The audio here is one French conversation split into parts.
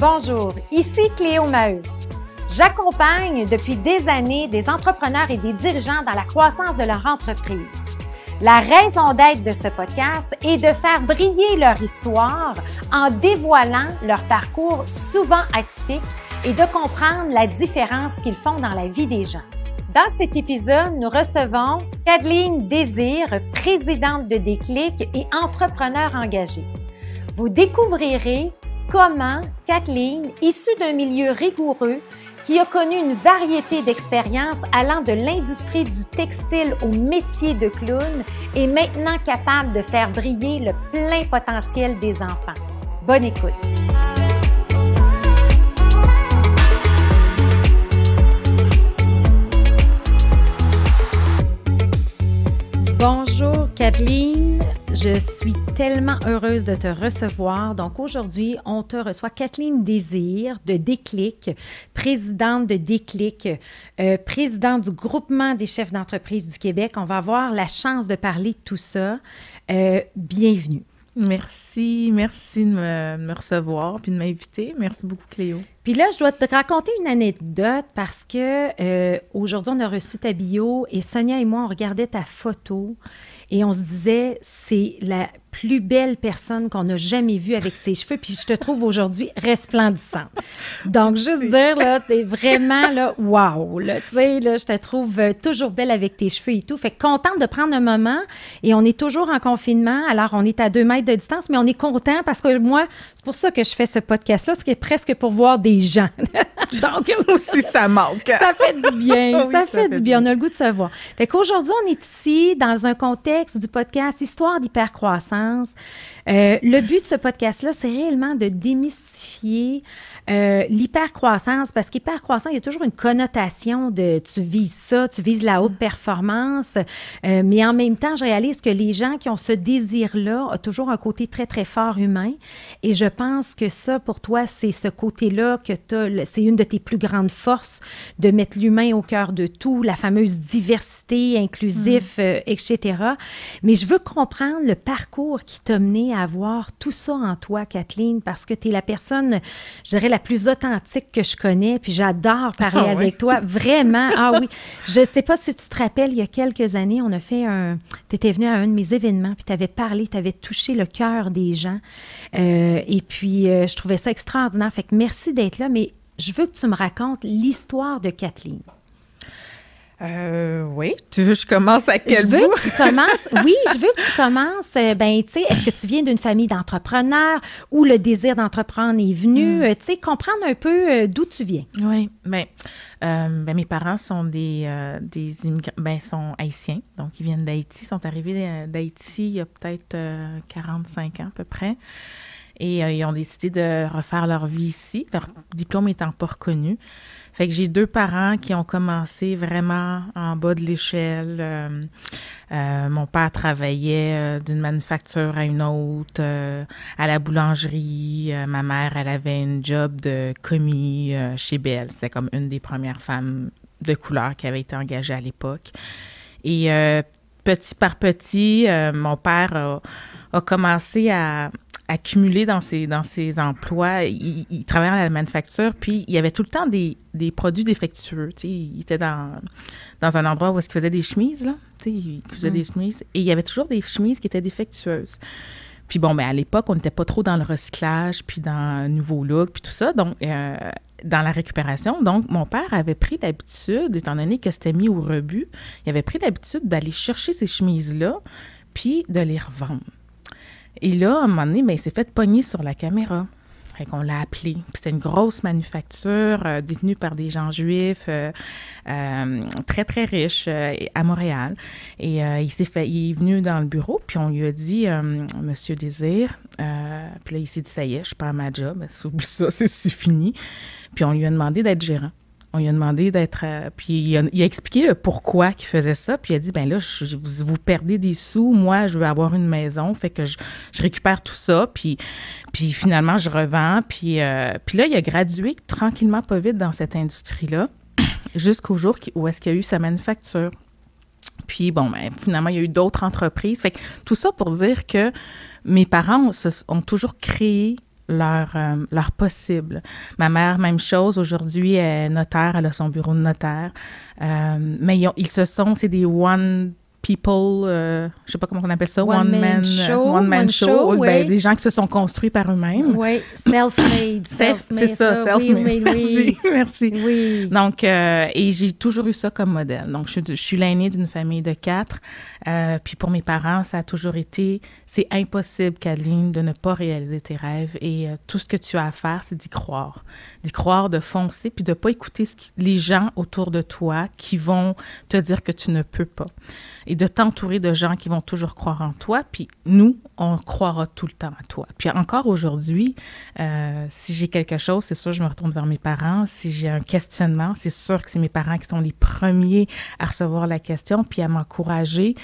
Bonjour, ici Cléo Maheu. J'accompagne depuis des années des entrepreneurs et des dirigeants dans la croissance de leur entreprise. La raison d'être de ce podcast est de faire briller leur histoire en dévoilant leur parcours souvent atypique et de comprendre la différence qu'ils font dans la vie des gens. Dans cet épisode, nous recevons Kathleen Désir, présidente de Déclic et entrepreneur engagée. Vous découvrirez comment Kathleen, issue d'un milieu rigoureux, qui a connu une variété d'expériences allant de l'industrie du textile au métier de clown, est maintenant capable de faire briller le plein potentiel des enfants. Bonne écoute! Bonjour Kathleen, je suis tellement heureuse de te recevoir. Donc aujourd'hui, on te reçoit Kathleen Désir de Déclic, présidente de Déclic, présidente du groupement des chefs d'entreprise du Québec. On va avoir la chance de parler de tout ça. Bienvenue. Merci de me recevoir puis de m'inviter. Merci beaucoup, Cléo. Puis là, je dois te raconter une anecdote parce que aujourd'hui, on a reçu ta bio et Sonia et moi, on regardait ta photo et on se disait, c'est la plus belle personne qu'on a jamais vue avec ses cheveux, puis je te trouve aujourd'hui resplendissante. Donc, juste dire, là, t'es vraiment, là, wow, là, tu sais, là, je te trouve toujours belle avec tes cheveux et tout. Fait que contente de prendre un moment, et on est toujours en confinement, alors on est à 2 mètres de distance, mais on est content parce que moi, c'est pour ça que je fais ce podcast-là, ce qui est presque pour voir des gens. Donc, aussi, ça manque. Ça fait du bien, Oui, ça fait du bien, on a le goût de se voir. Fait qu'aujourd'hui, on est ici dans un contexte du podcast Histoire d'hypercroissance. Le but de ce podcast-là, c'est réellement de démystifier l'hypercroissance, parce qu'hypercroissance, il y a toujours une connotation de tu vises ça, tu vises la haute performance, mais en même temps, je réalise que les gens qui ont ce désir-là ont toujours un côté très, très fort humain, et je pense que ça, pour toi, c'est ce côté-là que c'est une de tes plus grandes forces, de mettre l'humain au cœur de tout, la fameuse diversité, inclusif, etc. Mais je veux comprendre le parcours qui t'a mené à avoir tout ça en toi, Kathleen, parce que tu es la personne, je dirais, la plus authentique que je connais, puis j'adore parler avec toi, vraiment. Ah oui, je ne sais pas si tu te rappelles, il y a quelques années, on a fait tu étais venue à un de mes événements, puis tu avais parlé, tu avais touché le cœur des gens, et puis je trouvais ça extraordinaire. Fait que merci d'être là, mais je veux que tu me racontes l'histoire de Kathleen. Oui. Tu veux que je commence à quel bout? Je veux que tu commences, tu sais, est-ce que tu viens d'une famille d'entrepreneurs où le désir d'entreprendre est venu? Tu sais, comprendre un peu d'où tu viens. Oui, mes parents sont des immigrants, sont haïtiens, donc ils viennent d'Haïti, sont arrivés d'Haïti il y a peut-être 45 ans à peu près, et ils ont décidé de refaire leur vie ici, leur diplôme étant pas reconnu. Fait que j'ai 2 parents qui ont commencé vraiment en bas de l'échelle. Mon père travaillait d'une manufacture à une autre, à la boulangerie. Ma mère, elle avait une job de commis chez Bell. C'était comme une des premières femmes de couleur qui avait été engagée à l'époque. Et petit par petit, mon père a commencé à accumulé dans ses emplois. Il travaillait à la manufacture, puis il y avait tout le temps des produits défectueux. Tu sais, il était dans un endroit où il faisait des chemises, là. Tu sais, il faisait des chemises, et il y avait toujours des chemises qui étaient défectueuses. Puis à l'époque, on n'était pas trop dans le recyclage, puis dans le nouveau look, puis tout ça, donc dans la récupération. Donc, mon père avait pris l'habitude, étant donné que c'était mis au rebut, il avait pris l'habitude d'aller chercher ces chemises-là, puis de les revendre. Et là, à un moment donné, il s'est fait pogner sur la caméra. Fait qu'on l'a appelé. Puis c'était une grosse manufacture détenue par des gens juifs très, très riches à Montréal. Et il est venu dans le bureau, puis on lui a dit « Monsieur Désir », puis là, il s'est dit « Ça y est, je perds ma job. Oublie ça, c'est fini. » Puis on lui a demandé d'être gérant. On lui a demandé d'être... puis il a expliqué le pourquoi qu'il faisait ça. Puis il a dit, là, vous perdez des sous. Moi, je veux avoir une maison. Fait que je récupère tout ça. Puis finalement, je revends. Puis là, il a gradué tranquillement, pas vite dans cette industrie-là, jusqu'au jour où est-ce qu'il y a eu sa manufacture. Puis finalement, il y a eu d'autres entreprises. Fait que tout ça pour dire que mes parents ont toujours créé leur possible. Ma mère, même chose. Aujourd'hui, elle est notaire. Elle a son bureau de notaire. Mais c'est des one people, je sais pas comment on appelle ça, one man show. Oui. Ben, des gens qui se sont construits par eux-mêmes. Oui, self-made. C'est ça, self-made. Oui. Merci. Oui. Donc, et j'ai toujours eu ça comme modèle. Donc, je suis l'aînée d'une famille de 4. Puis pour mes parents, ça a toujours été, c'est impossible, Cadeline, de ne pas réaliser tes rêves. Et tout ce que tu as à faire, c'est d'y croire. D'y croire, de foncer, puis de pas écouter les gens autour de toi qui vont te dire que tu ne peux pas. Et de t'entourer de gens qui vont toujours croire en toi. Puis nous, on croira tout le temps à toi. Puis encore aujourd'hui, si j'ai quelque chose, c'est sûr, je me retourne vers mes parents. Si j'ai un questionnement, c'est sûr que c'est mes parents qui sont les premiers à recevoir la question puis à m'encourager.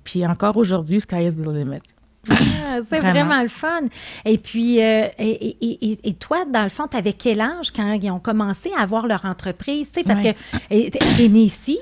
Puis encore aujourd'hui, sky is the limit. Ah, c'est vraiment le fun. Et puis, et toi, dans le fond, tu avais quel âge quand ils ont commencé à avoir leur entreprise? Tu sais, parce que t'es née ici.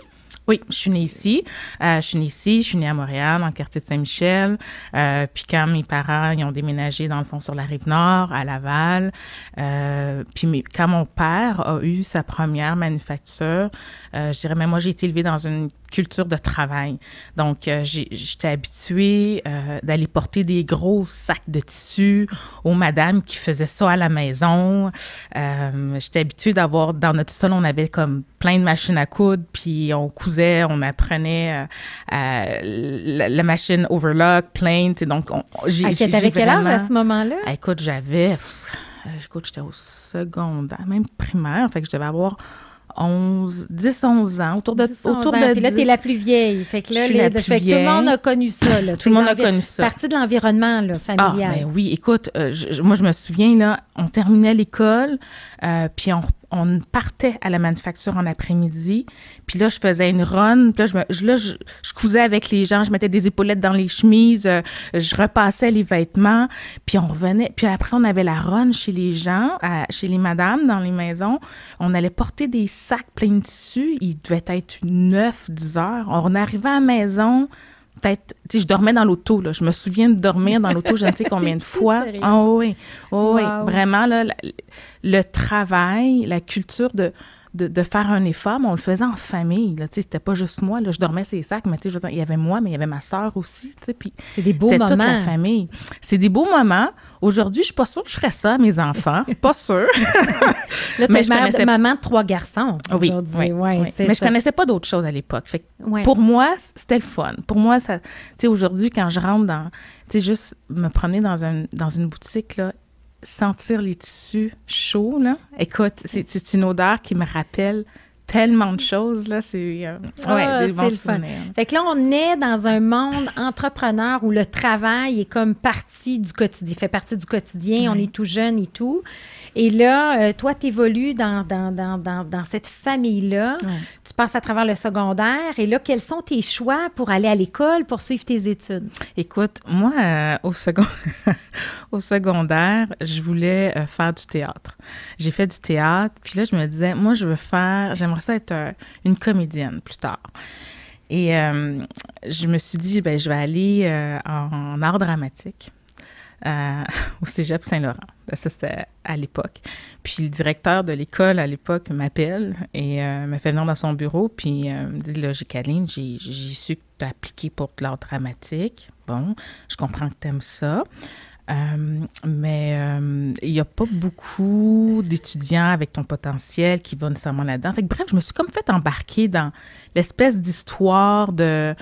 Oui, je suis née ici. Je suis née à Montréal, dans le quartier de Saint-Michel. Puis quand mes parents, ils ont déménagé, dans le fond, sur la Rive-Nord, à Laval. Quand mon père a eu sa première manufacture, je dirais, mais moi, j'ai été élevée dans une culture de travail. Donc, j'étais habituée d'aller porter des gros sacs de tissu aux madames qui faisaient ça à la maison. J'étais habituée d'avoir, dans notre sol, on avait comme plein de machines à coudre, puis on cousait, on apprenait la machine overlock, plainte. Donc, t'avais quel âge à ce moment-là? Écoute, j'étais au secondaire, même primaire, fait que je devais avoir 10, 11 ans, autour de 10. Puis là, t'es la plus vieille. Fait que là, tout le monde a connu ça. Là. Tout le monde a connu ça. Partie de l'environnement là, familial. Ah, ben oui. Écoute, moi, je me souviens, là, on terminait l'école, puis on partait à la manufacture en après-midi. Puis là, je faisais une run. Puis là, je cousais avec les gens. Je mettais des épaulettes dans les chemises. Je repassais les vêtements. Puis on revenait. Puis après ça, on avait la run chez les gens, chez les madames dans les maisons. On allait porter des sacs pleins de tissu. Il devait être 9, 10 heures. On arrivait à la maison. Peut-être, tu sais, je dormais dans l'auto, là. Je me souviens de dormir dans l'auto, je ne sais combien de fois. Ah oui, oui, vraiment, là, le travail, la culture de faire un effort, mais on le faisait en famille, là, tu sais, c'était pas juste moi, là, je dormais sur les sacs, mais tu sais, il y avait moi, mais il y avait ma sœur aussi, tu sais, puis c'est des beaux moments. C'est toute la famille. C'est des beaux moments. Aujourd'hui, je suis pas sûre que je ferais ça à mes enfants, pas sûre. Là, mais maman de 3 garçons aujourd'hui. Oui. Mais je connaissais pas d'autres choses à l'époque. Fait que pour moi, c'était le fun. Pour moi, ça, tu sais, aujourd'hui, quand je rentre tu sais, juste me promener dans une boutique, là, sentir les tissus chauds, là. Écoute, c'est une odeur qui me rappelle tellement de choses, là. C'est des bons souvenirs. Fait que là, on est dans un monde entrepreneur où le travail est comme partie du quotidien, fait partie du quotidien, on est tout jeune et tout. Et là, toi, tu évolues dans cette famille-là. Tu passes à travers le secondaire. Et là, quels sont tes choix pour aller à l'école, pour suivre tes études? Écoute, moi, au secondaire, je voulais faire du théâtre. J'ai fait du théâtre. Puis là, je me disais, moi, j'aimerais ça être une comédienne plus tard. Et je me suis dit, je vais aller en art dramatique. Au Cégep Saint-Laurent. Ça, c'était à l'époque. Puis le directeur de l'école, à l'époque, m'appelle et me fait venir dans son bureau. Puis me dit, là, Cadeline, j'ai su que tu as appliqué pour de l'art dramatique. Bon, je comprends que tu aimes ça. Mais il n'y a pas beaucoup d'étudiants avec ton potentiel qui vont nécessairement là-dedans. Fait que, bref, je me suis comme fait embarquer dans l'espèce d'histoire de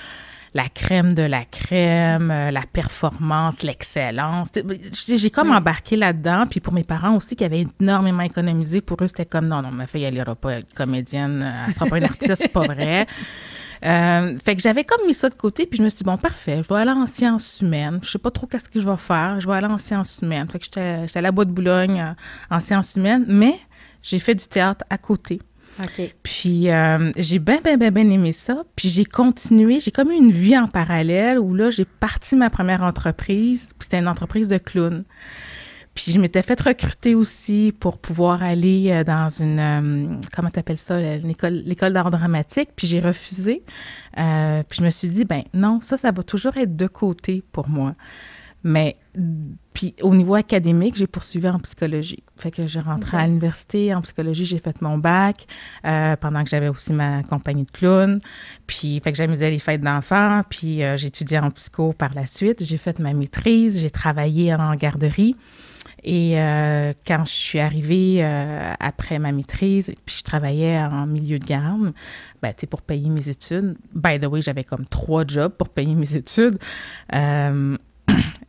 la crème de la crème, la performance, l'excellence. J'ai comme embarqué là-dedans. Puis pour mes parents aussi, qui avaient énormément économisé, pour eux, c'était comme, non, ma fille, elle n'ira pas être comédienne, elle ne sera pas une artiste, c'est pas vrai. Fait que j'avais comme mis ça de côté, puis je me suis dit, bon, parfait, je vais aller en sciences humaines. Je sais pas trop qu'est-ce que je vais faire. Je vais aller en sciences humaines. Fait que j'étais à la Bois de Boulogne en sciences humaines, mais j'ai fait du théâtre à côté. OK. Puis j'ai bien aimé ça. Puis j'ai continué. J'ai comme eu une vie en parallèle où là, j'ai parti ma première entreprise. Puis c'était une entreprise de clown. Puis je m'étais fait recruter aussi pour pouvoir aller dans une... comment t'appelles ça? L'école d'art dramatique. Puis j'ai refusé. Puis je me suis dit, non, ça va toujours être de côté pour moi. Mais puis au niveau académique, j'ai poursuivi en psychologie. Fait que j'ai rentré à l'université en psychologie, j'ai fait mon bac pendant que j'avais aussi ma compagnie de clown. Puis fait que j'amusais les fêtes d'enfants. Puis j'ai étudié en psycho par la suite. J'ai fait ma maîtrise, j'ai travaillé en garderie. Et quand je suis arrivée après ma maîtrise, puis je travaillais en milieu de gamme, ben, tu sais, pour payer mes études. By the way, j'avais comme 3 jobs pour payer mes études. On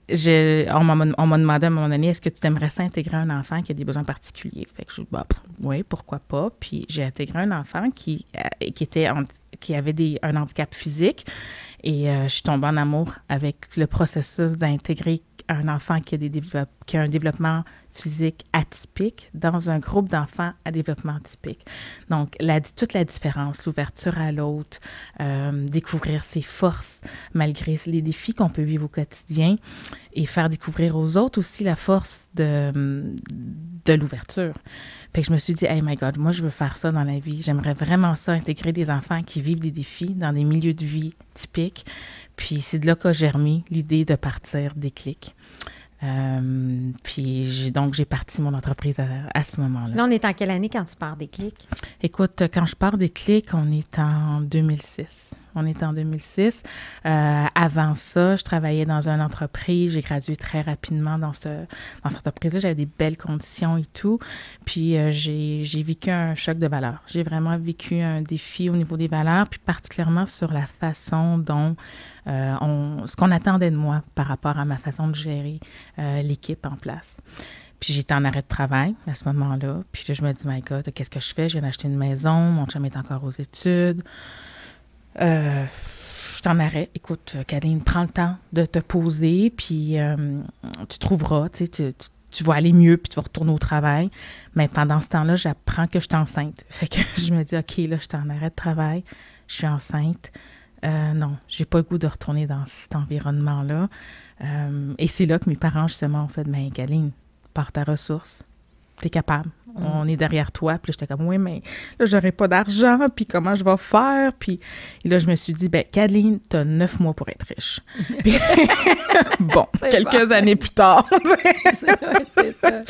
m'a demandé à un moment donné, est-ce que tu aimerais ça intégrer un enfant qui a des besoins particuliers? Fait que je dis, bah, oui, pourquoi pas. Puis j'ai intégré un enfant qui avait un handicap physique et je suis tombée en amour avec le processus d'intégrer un enfant qui a un développement physique atypique dans un groupe d'enfants à développement typique. Donc, toute la différence, l'ouverture à l'autre, découvrir ses forces malgré les défis qu'on peut vivre au quotidien et faire découvrir aux autres aussi la force de l'ouverture. Fait que je me suis dit, « Hey, my God, moi, je veux faire ça dans la vie. J'aimerais vraiment ça, intégrer des enfants qui vivent des défis dans des milieux de vie typiques. » Puis c'est de là qu'a germé l'idée de partir Déclic. Puis j'ai parti mon entreprise à ce moment-là. Là, on est en quelle année quand tu pars Déclic? Écoute, quand je pars Déclic, on est en 2006. Avant ça, je travaillais dans une entreprise. J'ai gradué très rapidement dans cette entreprise-là. J'avais des belles conditions et tout. Puis j'ai vécu un choc de valeurs. J'ai vraiment vécu un défi au niveau des valeurs, puis particulièrement sur la façon dont ce qu'on attendait de moi par rapport à ma façon de gérer l'équipe en place. Puis j'étais en arrêt de travail à ce moment-là. Puis là, je me dis, my God, qu'est-ce que je fais? Je viens d'acheter une maison, mon chum est encore aux études. Je t'en arrête. Écoute, Caroline, prends le temps de te poser, puis tu trouveras, tu sais, tu vas aller mieux, puis tu vas retourner au travail. Mais pendant ce temps-là, j'apprends que je suis enceinte. Fait que je me dis, OK, là, je suis en arrêt de travail, je suis enceinte. Non, j'ai pas le goût de retourner dans cet environnement-là. Et c'est là que mes parents, justement, ont fait, ben, Caroline, pars ta ressource. T'es capable. On est derrière toi. Puis là, j'étais comme, oui, mais là, j'aurais pas d'argent. Puis comment je vais faire? Puis et là, je me suis dit, ben, Caroline, t'as 9 mois pour être riche. Puis, bon, quelques années plus tard. C'est ça.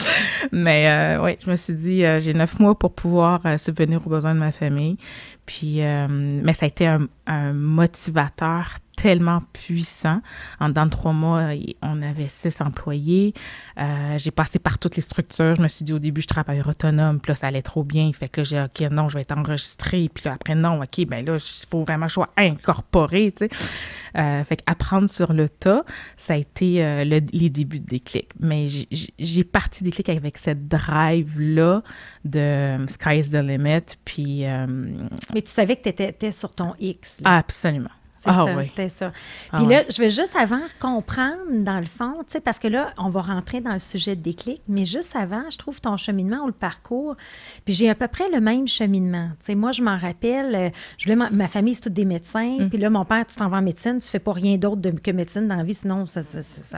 Mais oui, je me suis dit, j'ai 9 mois pour pouvoir subvenir aux besoins de ma famille. Puis, mais ça a été un motivateur tellement puissant. En dedans de 3 mois, on avait 6 employés. J'ai passé par toutes les structures. Je me suis dit, au début, je travaille autonome. Puis là, ça allait trop bien. Fait que là, j'ai dit, OK, non, je vais être enregistrée. Puis là, après, non, OK, ben là, il faut vraiment que je sois incorporée, tu sais. Fait qu'apprendre sur le tas, ça a été les débuts de Déclic. Mais j'ai parti Déclic avec cette drive-là de Sky is the limit. Puis... Mais tu savais que tu étais sur ton X. Là. Absolument. C'était ça. Puis là, je vais juste avant comprendre, dans le fond, tu sais, parce que là, on va rentrer dans le sujet de Déclic, mais juste avant, je trouve ton cheminement ou le parcours, puis j'ai à peu près le même cheminement. Tu sais, moi, je m'en rappelle, ma famille, c'est tous des médecins, puis là, mon père, tu t'en vas en médecine, tu fais pas rien d'autre que médecine dans la vie, sinon, ça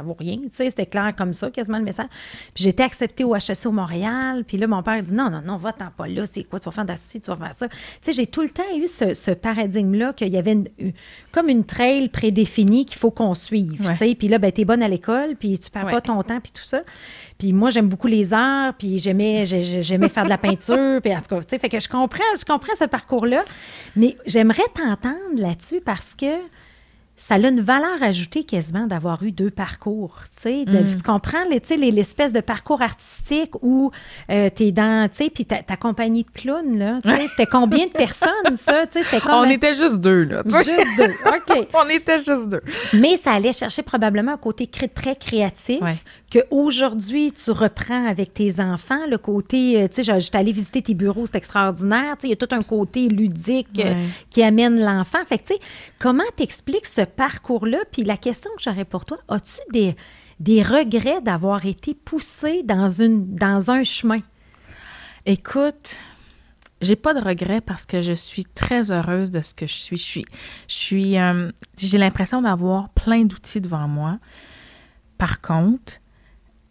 vaut rien. Tu sais, c'était clair comme ça, quasiment le message. Puis j'étais acceptée au HEC au Montréal, puis là, mon père dit, non, va-t'en pas là, c'est quoi, tu vas faire d'assez, tu vas faire ça. Tu sais, j'ai tout le temps eu ce paradigme-là qu'il y avait comme une trail prédéfinie qu'il faut qu'on suive. Ouais. Puis là, ben, t'es bonne à l'école, puis tu perds pas ton temps, puis tout ça. Puis moi, j'aime beaucoup les arts, puis j'aimais faire de la peinture, puis en tout cas, tu sais, fait que je comprends ce parcours-là, mais j'aimerais t'entendre là-dessus parce que ça a une valeur ajoutée quasiment d'avoir eu 2 parcours, tu sais. Tu comprends, l'espèce de parcours artistique où t'es dans, tu sais, puis ta compagnie de clowns, là, tu sais, c'était combien de personnes, ça? Tu sais, c'était On était juste 2, là. Juste 2, OK. On était juste 2. Mais ça allait chercher probablement un côté très créatif qu'aujourd'hui, tu reprends avec tes enfants, le côté, tu sais, j'étais allée visiter tes bureaux, c'est extraordinaire, tu sais, il y a tout un côté ludique qui amène l'enfant. Fait que, tu sais, comment t'expliques ce parcours-là? Puis la question que j'aurais pour toi, as-tu des regrets d'avoir été poussé dans un chemin? Écoute, j'ai pas de regrets parce que je suis très heureuse de ce que je suis. J'ai l'impression d'avoir plein d'outils devant moi. Par contre,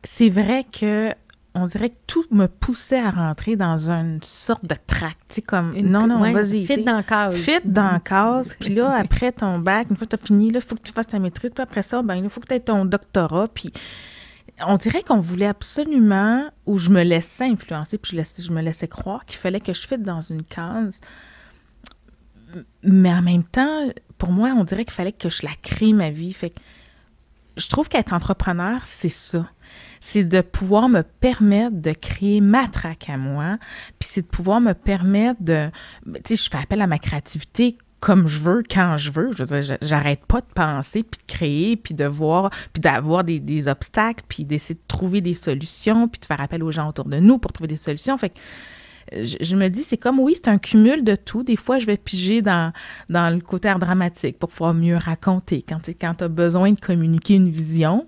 c'est vrai que on dirait que tout me poussait à rentrer dans une sorte de tract, tu sais, comme, Ouais, vas-y. fit dans la case. Fit dans la case. Puis là, après ton bac, une fois que tu as fini, il faut que tu fasses ta maîtrise. Puis après ça, il faut que tu aies ton doctorat. Puis on dirait qu'on voulait absolument, ou je me laissais influencer, puis je me laissais croire qu'il fallait que je fitte dans une case. Mais en même temps, pour moi, on dirait qu'il fallait que je la crée, ma vie. Fait que je trouve qu'être entrepreneur, c'est ça. C'est de pouvoir me permettre de créer ma traque à moi, puis c'est de pouvoir me permettre de... Tu sais, je fais appel à ma créativité comme je veux, quand je veux. Je veux dire, j'arrête pas de penser, puis de créer, puis de voir, puis d'avoir des obstacles, puis d'essayer de trouver des solutions, puis de faire appel aux gens autour de nous pour trouver des solutions. Fait que je me dis, c'est comme, oui, c'est un cumul de tout. Des fois, je vais piger dans le côté art dramatique pour pouvoir mieux raconter. Quand tu as besoin de communiquer une vision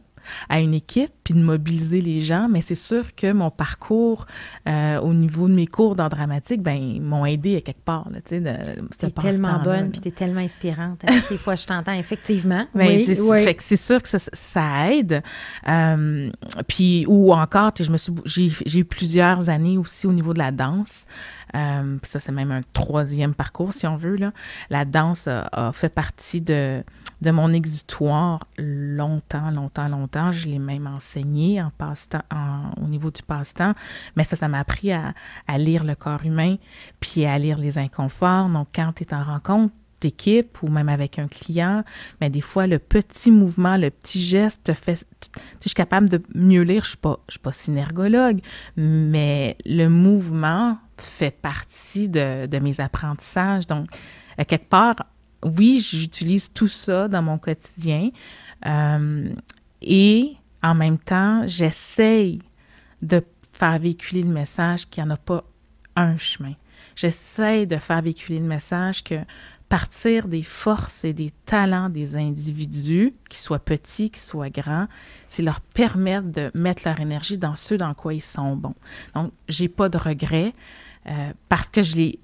à une équipe, puis de mobiliser les gens, mais c'est sûr que mon parcours au niveau de mes cours d'art dramatique, m'ont aidé à quelque part. Tu sais, t'es tellement bonne, puis t'es tellement inspirante. Des fois, je t'entends, effectivement. Oui. Fait que c'est sûr que ça aide. Puis, ou encore, j'ai eu plusieurs années aussi au niveau de la danse. Ça, c'est même un 3e parcours, si on veut, là. La danse a fait partie de mon exutoire longtemps. Je l'ai même enseigné en passe-temps, au niveau du passe-temps. Mais ça m'a appris à lire le corps humain, puis à lire les inconforts. Donc, quand tu es en rencontre d'équipe ou même avec un client, mais des fois, le petit mouvement, le petit geste te fait... Je suis capable de mieux lire. Je suis pas synergologue, mais le mouvement fait partie de mes apprentissages. Donc, à quelque part, oui, j'utilise tout ça dans mon quotidien et en même temps, j'essaye de faire véhiculer le message qu'il n'y en a pas un chemin. J'essaye de faire véhiculer le message que partir des forces et des talents des individus, qu'ils soient petits, qu'ils soient grands, c'est leur permettre de mettre leur énergie dans ce dans quoi ils sont bons. Donc, j'ai pas de regrets parce que j'ai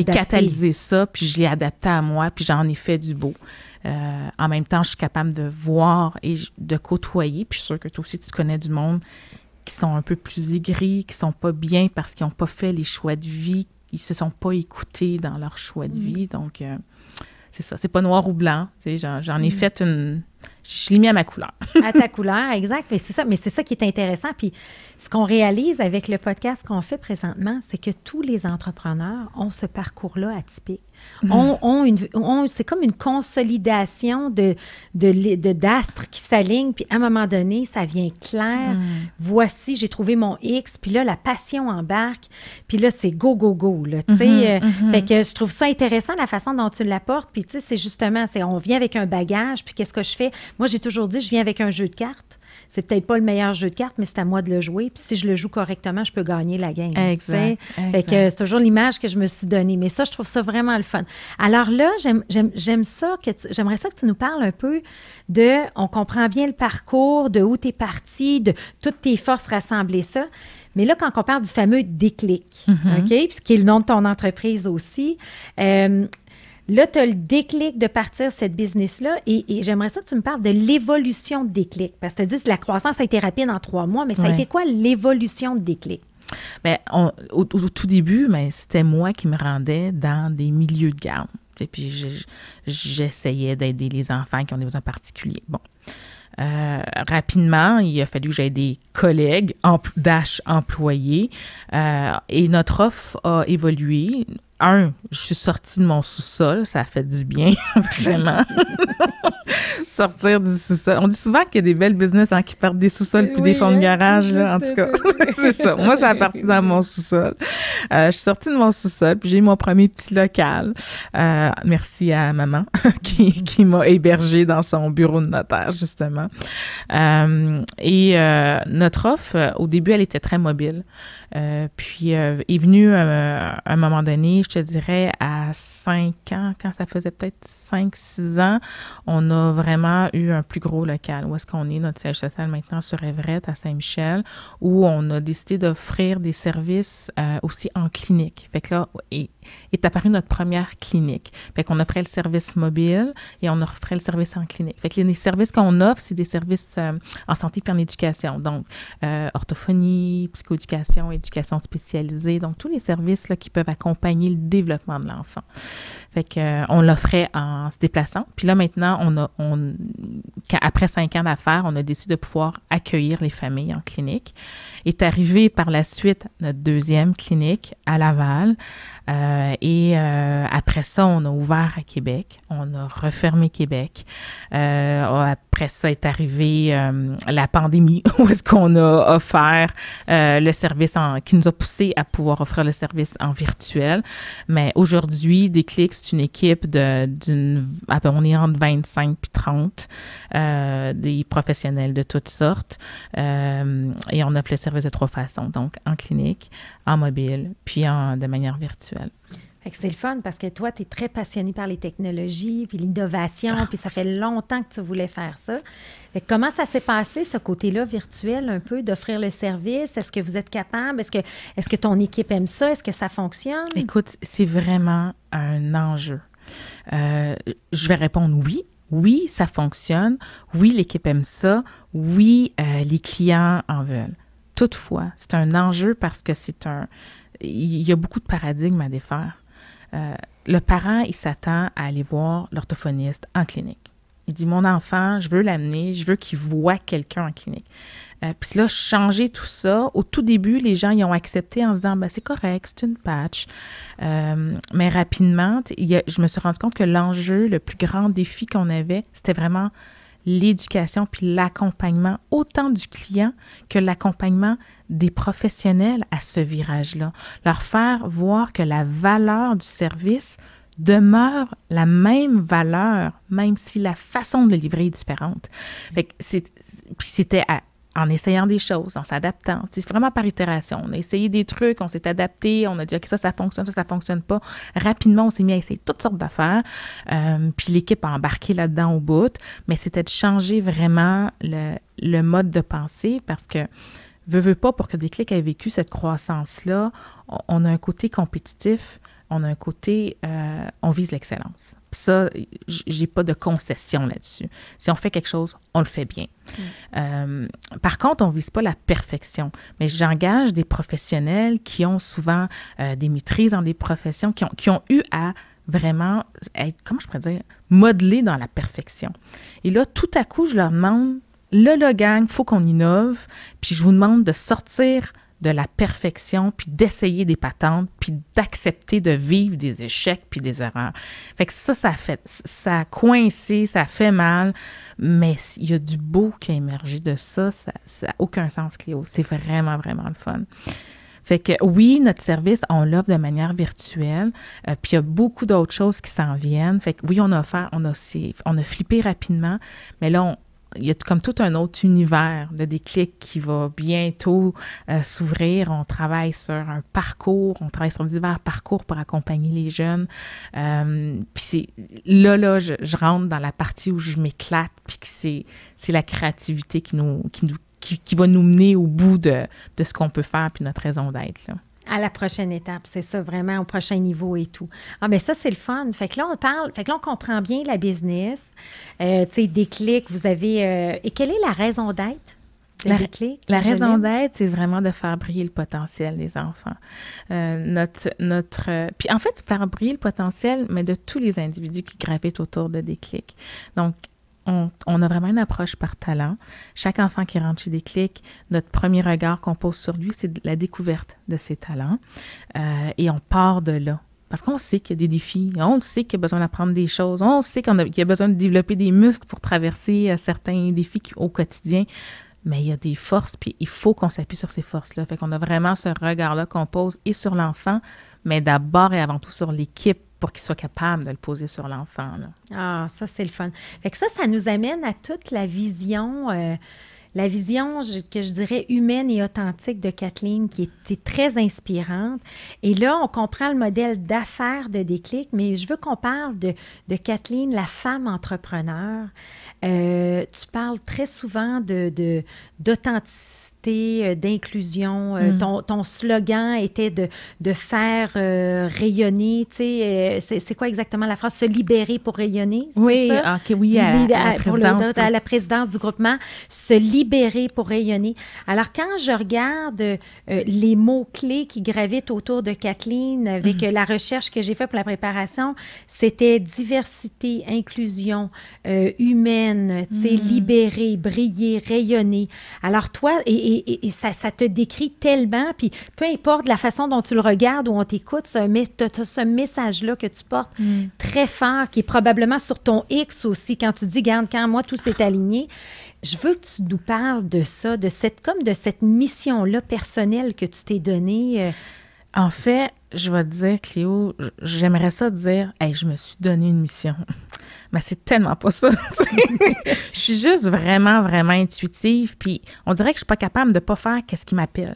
catalysé ça, puis je l'ai adapté à moi, puis j'en ai fait du beau. En même temps, je suis capable de voir et de côtoyer, puis je suis sûre que toi aussi, tu connais du monde qui sont un peu plus aigris, qui sont pas bien parce qu'ils n'ont pas fait les choix de vie, ils se sont pas écoutés dans leur choix de vie. Donc, c'est ça. C'est pas noir ou blanc. Tu sais, j'en ai fait une... Je l'ai mis à ma couleur. À ta couleur, exact. Mais c'est ça qui est intéressant. Puis ce qu'on réalise avec le podcast qu'on fait présentement, c'est que tous les entrepreneurs ont ce parcours-là atypique. C'est comme une consolidation d'astres qui s'alignent, puis à un moment donné, ça vient clair. Voici, j'ai trouvé mon X, puis là, la passion embarque, puis là, c'est go, go, go, là, tu sais. Fait que je trouve ça intéressant, la façon dont tu l'apportes, puis tu sais, c'est justement, on vient avec un bagage, puis qu'est-ce que je fais? Moi, j'ai toujours dit, je viens avec un jeu de cartes. C'est peut-être pas le meilleur jeu de cartes, mais c'est à moi de le jouer. Puis si je le joue correctement, je peux gagner la game. Exact. Fait que c'est toujours l'image que je me suis donnée. Mais ça, je trouve ça vraiment le fun. Alors là, j'aime ça, j'aimerais ça que tu nous parles un peu on comprend bien le parcours, de où tu es parti, de toutes tes forces rassembler ça. Mais là, quand on parle du fameux déclic, OK, puis ce qui est le nom de ton entreprise aussi, là, tu as le déclic de partir cette business-là et j'aimerais ça que tu me parles de l'évolution de déclic. Parce que tu as dit que la croissance a été rapide en 3 mois, mais ça a été quoi l'évolution de déclic? Bien, au tout début, c'était moi qui me rendais dans des milieux de garde. Et puis, j'essayais d'aider les enfants qui ont des besoins particuliers. Bon. Rapidement, il a fallu que j'aie des collègues, employés, et notre offre a évolué. Je suis sortie de mon sous-sol, ça a fait du bien, vraiment. Sortir du sous-sol. On dit souvent qu'il y a des belles business qui partent des sous-sols puis des fonds de garage, là, en tout cas. C'est ça. Moi, ça a parti dans mon sous-sol. Je suis sortie de mon sous-sol, puis j'ai eu mon premier petit local. Merci à maman qui m'a hébergée dans son bureau de notaire, justement. Et notre offre, au début, elle était très mobile. Puis est venue à un moment donné, je te dirais à 5 ans, quand ça faisait peut-être 5-6 ans, on a vraiment eu un plus gros local. Où est-ce qu'on est? Notre siège social maintenant sur Everett, à Saint-Michel, où on a décidé d'offrir des services aussi en clinique. Fait que là, et est apparue notre première clinique. Fait qu'on offrait le service mobile et on offrait le service en clinique. Fait que les services qu'on offre, c'est des services en santé et en éducation. Donc, orthophonie, psychoéducation, éducation spécialisée. Donc, tous les services là, qui peuvent accompagner le développement de l'enfant. Fait que on l'offrait en se déplaçant. Puis là, maintenant, après 5 ans d'affaires, on a décidé de pouvoir accueillir les familles en clinique. Est arrivé par la suite notre deuxième clinique à Laval. Après ça, on a ouvert à Québec. On a refermé Québec. Après ça est arrivé la pandémie où est-ce qu'on a offert le service qui nous a poussé à pouvoir offrir le service en virtuel. Mais aujourd'hui, Déclic, c'est une équipe on est entre 25 puis 30, des professionnels de toutes sortes. Et on offre le service de 3 façons. Donc, en clinique, en mobile, puis de manière virtuelle. Fait que c'est le fun parce que toi, tu es très passionné par les technologies puis l'innovation, puis ça fait longtemps que tu voulais faire ça. Fait que comment ça s'est passé, ce côté-là virtuel, un peu, d'offrir le service? Est-ce que vous êtes capable? Est-ce que ton équipe aime ça? Est-ce que ça fonctionne? Écoute, c'est vraiment un enjeu. Je vais répondre oui. Oui, ça fonctionne. Oui, l'équipe aime ça. Oui, les clients en veulent. Toutefois, c'est un enjeu parce que il y a beaucoup de paradigmes à défaire. Le parent, il s'attend à aller voir l'orthophoniste en clinique. Il dit, mon enfant, je veux l'amener, je veux qu'il voie quelqu'un en clinique. Puis là, changer tout ça, au tout début, les gens y ont accepté en se disant, c'est correct, c'est une patch. Mais rapidement, je me suis rendu compte que l'enjeu, le plus grand défi qu'on avait, c'était vraiment l'éducation puis l'accompagnement, autant du client que l'accompagnement des professionnels à ce virage-là. Leur faire voir que la valeur du service demeure la même valeur, même si la façon de le livrer est différente. Fait que puis c'était en essayant des choses, en s'adaptant. C'est vraiment par itération. On a essayé des trucs, on s'est adapté, on a dit, OK, ça fonctionne, ça fonctionne pas. Rapidement, on s'est mis à essayer toutes sortes d'affaires. Puis l'équipe a embarqué là-dedans au bout. Mais c'était de changer vraiment le mode de pensée parce que, veux pas, pour que Déclic ait vécu cette croissance-là, on a un côté compétitif, on a un côté, on vise l'excellence. Ça, j'ai pas de concession là-dessus. Si on fait quelque chose, on le fait bien. Par contre, on vise pas la perfection. Mais j'engage des professionnels qui ont souvent des maîtrises dans des professions, qui ont eu à vraiment être, comment je pourrais dire, modelés dans la perfection. Et là, tout à coup, je leur demande, là, gang, il faut qu'on innove, puis je vous demande de sortir de la perfection, puis d'essayer des patentes, puis d'accepter de vivre des échecs puis des erreurs. Fait que ça a coincé, ça fait mal, mais il y a du beau qui a émergé de ça. Ça n'a aucun sens, Cléo. C'est vraiment, vraiment le fun. Fait que oui, notre service, on l'offre de manière virtuelle, puis il y a beaucoup d'autres choses qui s'en viennent. Fait que oui, on a flippé rapidement, mais là, il y a comme tout un autre univers de Déclic qui va bientôt s'ouvrir. On travaille sur un parcours, on travaille sur divers parcours pour accompagner les jeunes. Puis là, je rentre dans la partie où je m'éclate, puis que c'est la créativité qui va nous mener au bout de ce qu'on peut faire, puis notre raison d'être, là. À la prochaine étape, c'est ça, vraiment, au prochain niveau et tout. Ah, mais ça, c'est le fun. Fait que là, on comprend bien la business. Tu sais, Déclic, vous avez... et quelle est la raison d'être de Déclic? La raison d'être, c'est vraiment de faire briller le potentiel des enfants. Puis en fait, faire briller le potentiel, mais de tous les individus qui gravitent autour de Déclic. Donc, on a vraiment une approche par talent. Chaque enfant qui rentre chez Déclic, notre premier regard qu'on pose sur lui, c'est la découverte de ses talents. Et on part de là. Parce qu'on sait qu'il y a des défis, on sait qu'il y a besoin d'apprendre des choses, on sait qu'il y a besoin de développer des muscles pour traverser certains défis au quotidien. Mais il y a des forces, puis il faut qu'on s'appuie sur ces forces-là. Fait qu'on a vraiment ce regard-là qu'on pose et sur l'enfant, mais d'abord et avant tout sur l'équipe, pour qu'il soit capable de le poser sur l'enfant, là. Ah, ça, c'est le fun. Fait que ça nous amène à toute la vision la vision que je dirais humaine et authentique de Kathleen qui était très inspirante. Et là, on comprend le modèle d'affaires de Déclic, mais je veux qu'on parle de Kathleen, la femme entrepreneur. Tu parles très souvent d'authenticité, d'inclusion. Ton slogan était de faire rayonner, tu sais, c'est quoi exactement la phrase? Se libérer pour rayonner, oui, c'est ça? OK, oui, à la présidence du groupement, se libérer pour rayonner. Alors, quand je regarde les mots-clés qui gravitent autour de Kathleen avec la recherche que j'ai faite pour la préparation, c'était diversité, inclusion, humaine, tu sais, libérer, briller, rayonner. Alors, toi, et ça te décrit tellement, puis peu importe la façon dont tu le regardes ou on t'écoute, tu as ce message-là que tu portes très fort, qui est probablement sur ton X aussi, quand tu dis, regarde, quand moi, tout s'est aligné. Je veux que tu nous parles de ça, de cette mission-là personnelle que tu t'es donnée. En fait, je vais te dire, Cléo, j'aimerais ça dire, hey, je me suis donné une mission. Mais c'est tellement pas ça. Je suis juste vraiment, vraiment intuitive. Puis on dirait que je suis pas capable de pas faire qu'est-ce qui m'appelle.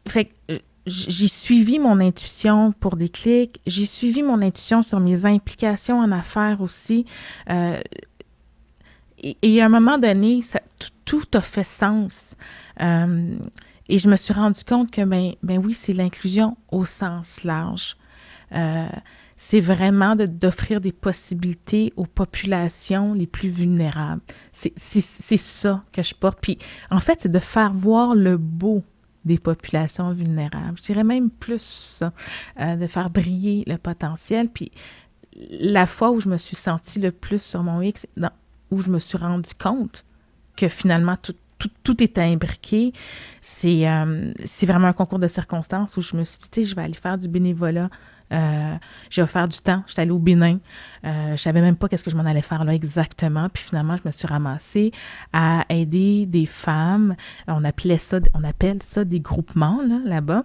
Fait que j'ai suivi mon intuition pour Déclic. J'ai suivi mon intuition sur mes implications en affaires aussi. Et à un moment donné, tout a fait sens. Et je me suis rendu compte que, ben oui, c'est l'inclusion au sens large. C'est vraiment d'offrir des possibilités aux populations les plus vulnérables. C'est ça que je porte. Puis, en fait, c'est de faire voir le beau des populations vulnérables. Je dirais même plus ça, de faire briller le potentiel. Puis, la fois où je me suis sentie le plus sur mon X, où je me suis rendu compte que finalement, tout était imbriqué, c'est vraiment un concours de circonstances où je me suis dit, tu sais, je vais aller faire du bénévolat. J'ai offert du temps. J'étais allée au Bénin. Je savais même pas qu'est-ce que je m'en allais faire là exactement. Puis finalement, je me suis ramassée à aider des femmes. On appelle ça des groupements là-bas.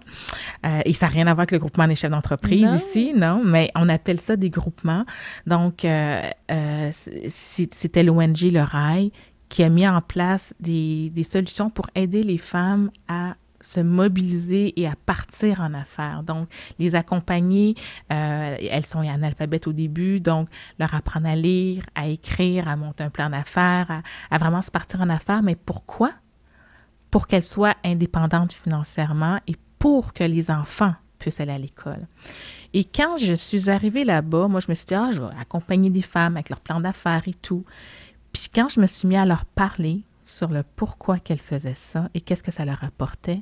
Et ça n'a rien à voir avec le groupement des chefs d'entreprise ici, non, mais on appelle ça des groupements. Donc, c'était l'ONG Le Rail qui a mis en place des solutions pour aider les femmes à se mobiliser et à partir en affaires. Donc, les accompagner, elles sont analphabètes au début, donc leur apprendre à lire, à écrire, à monter un plan d'affaires, à vraiment se partir en affaires. Mais pourquoi? Pour qu'elles soient indépendantes financièrement et pour que les enfants puissent aller à l'école. Et quand je suis arrivée là-bas, moi, je me suis dit, je vais accompagner des femmes avec leur plan d'affaires et tout. Puis quand je me suis mis à leur parler sur le pourquoi qu'elles faisaient ça et qu'est-ce que ça leur apportait,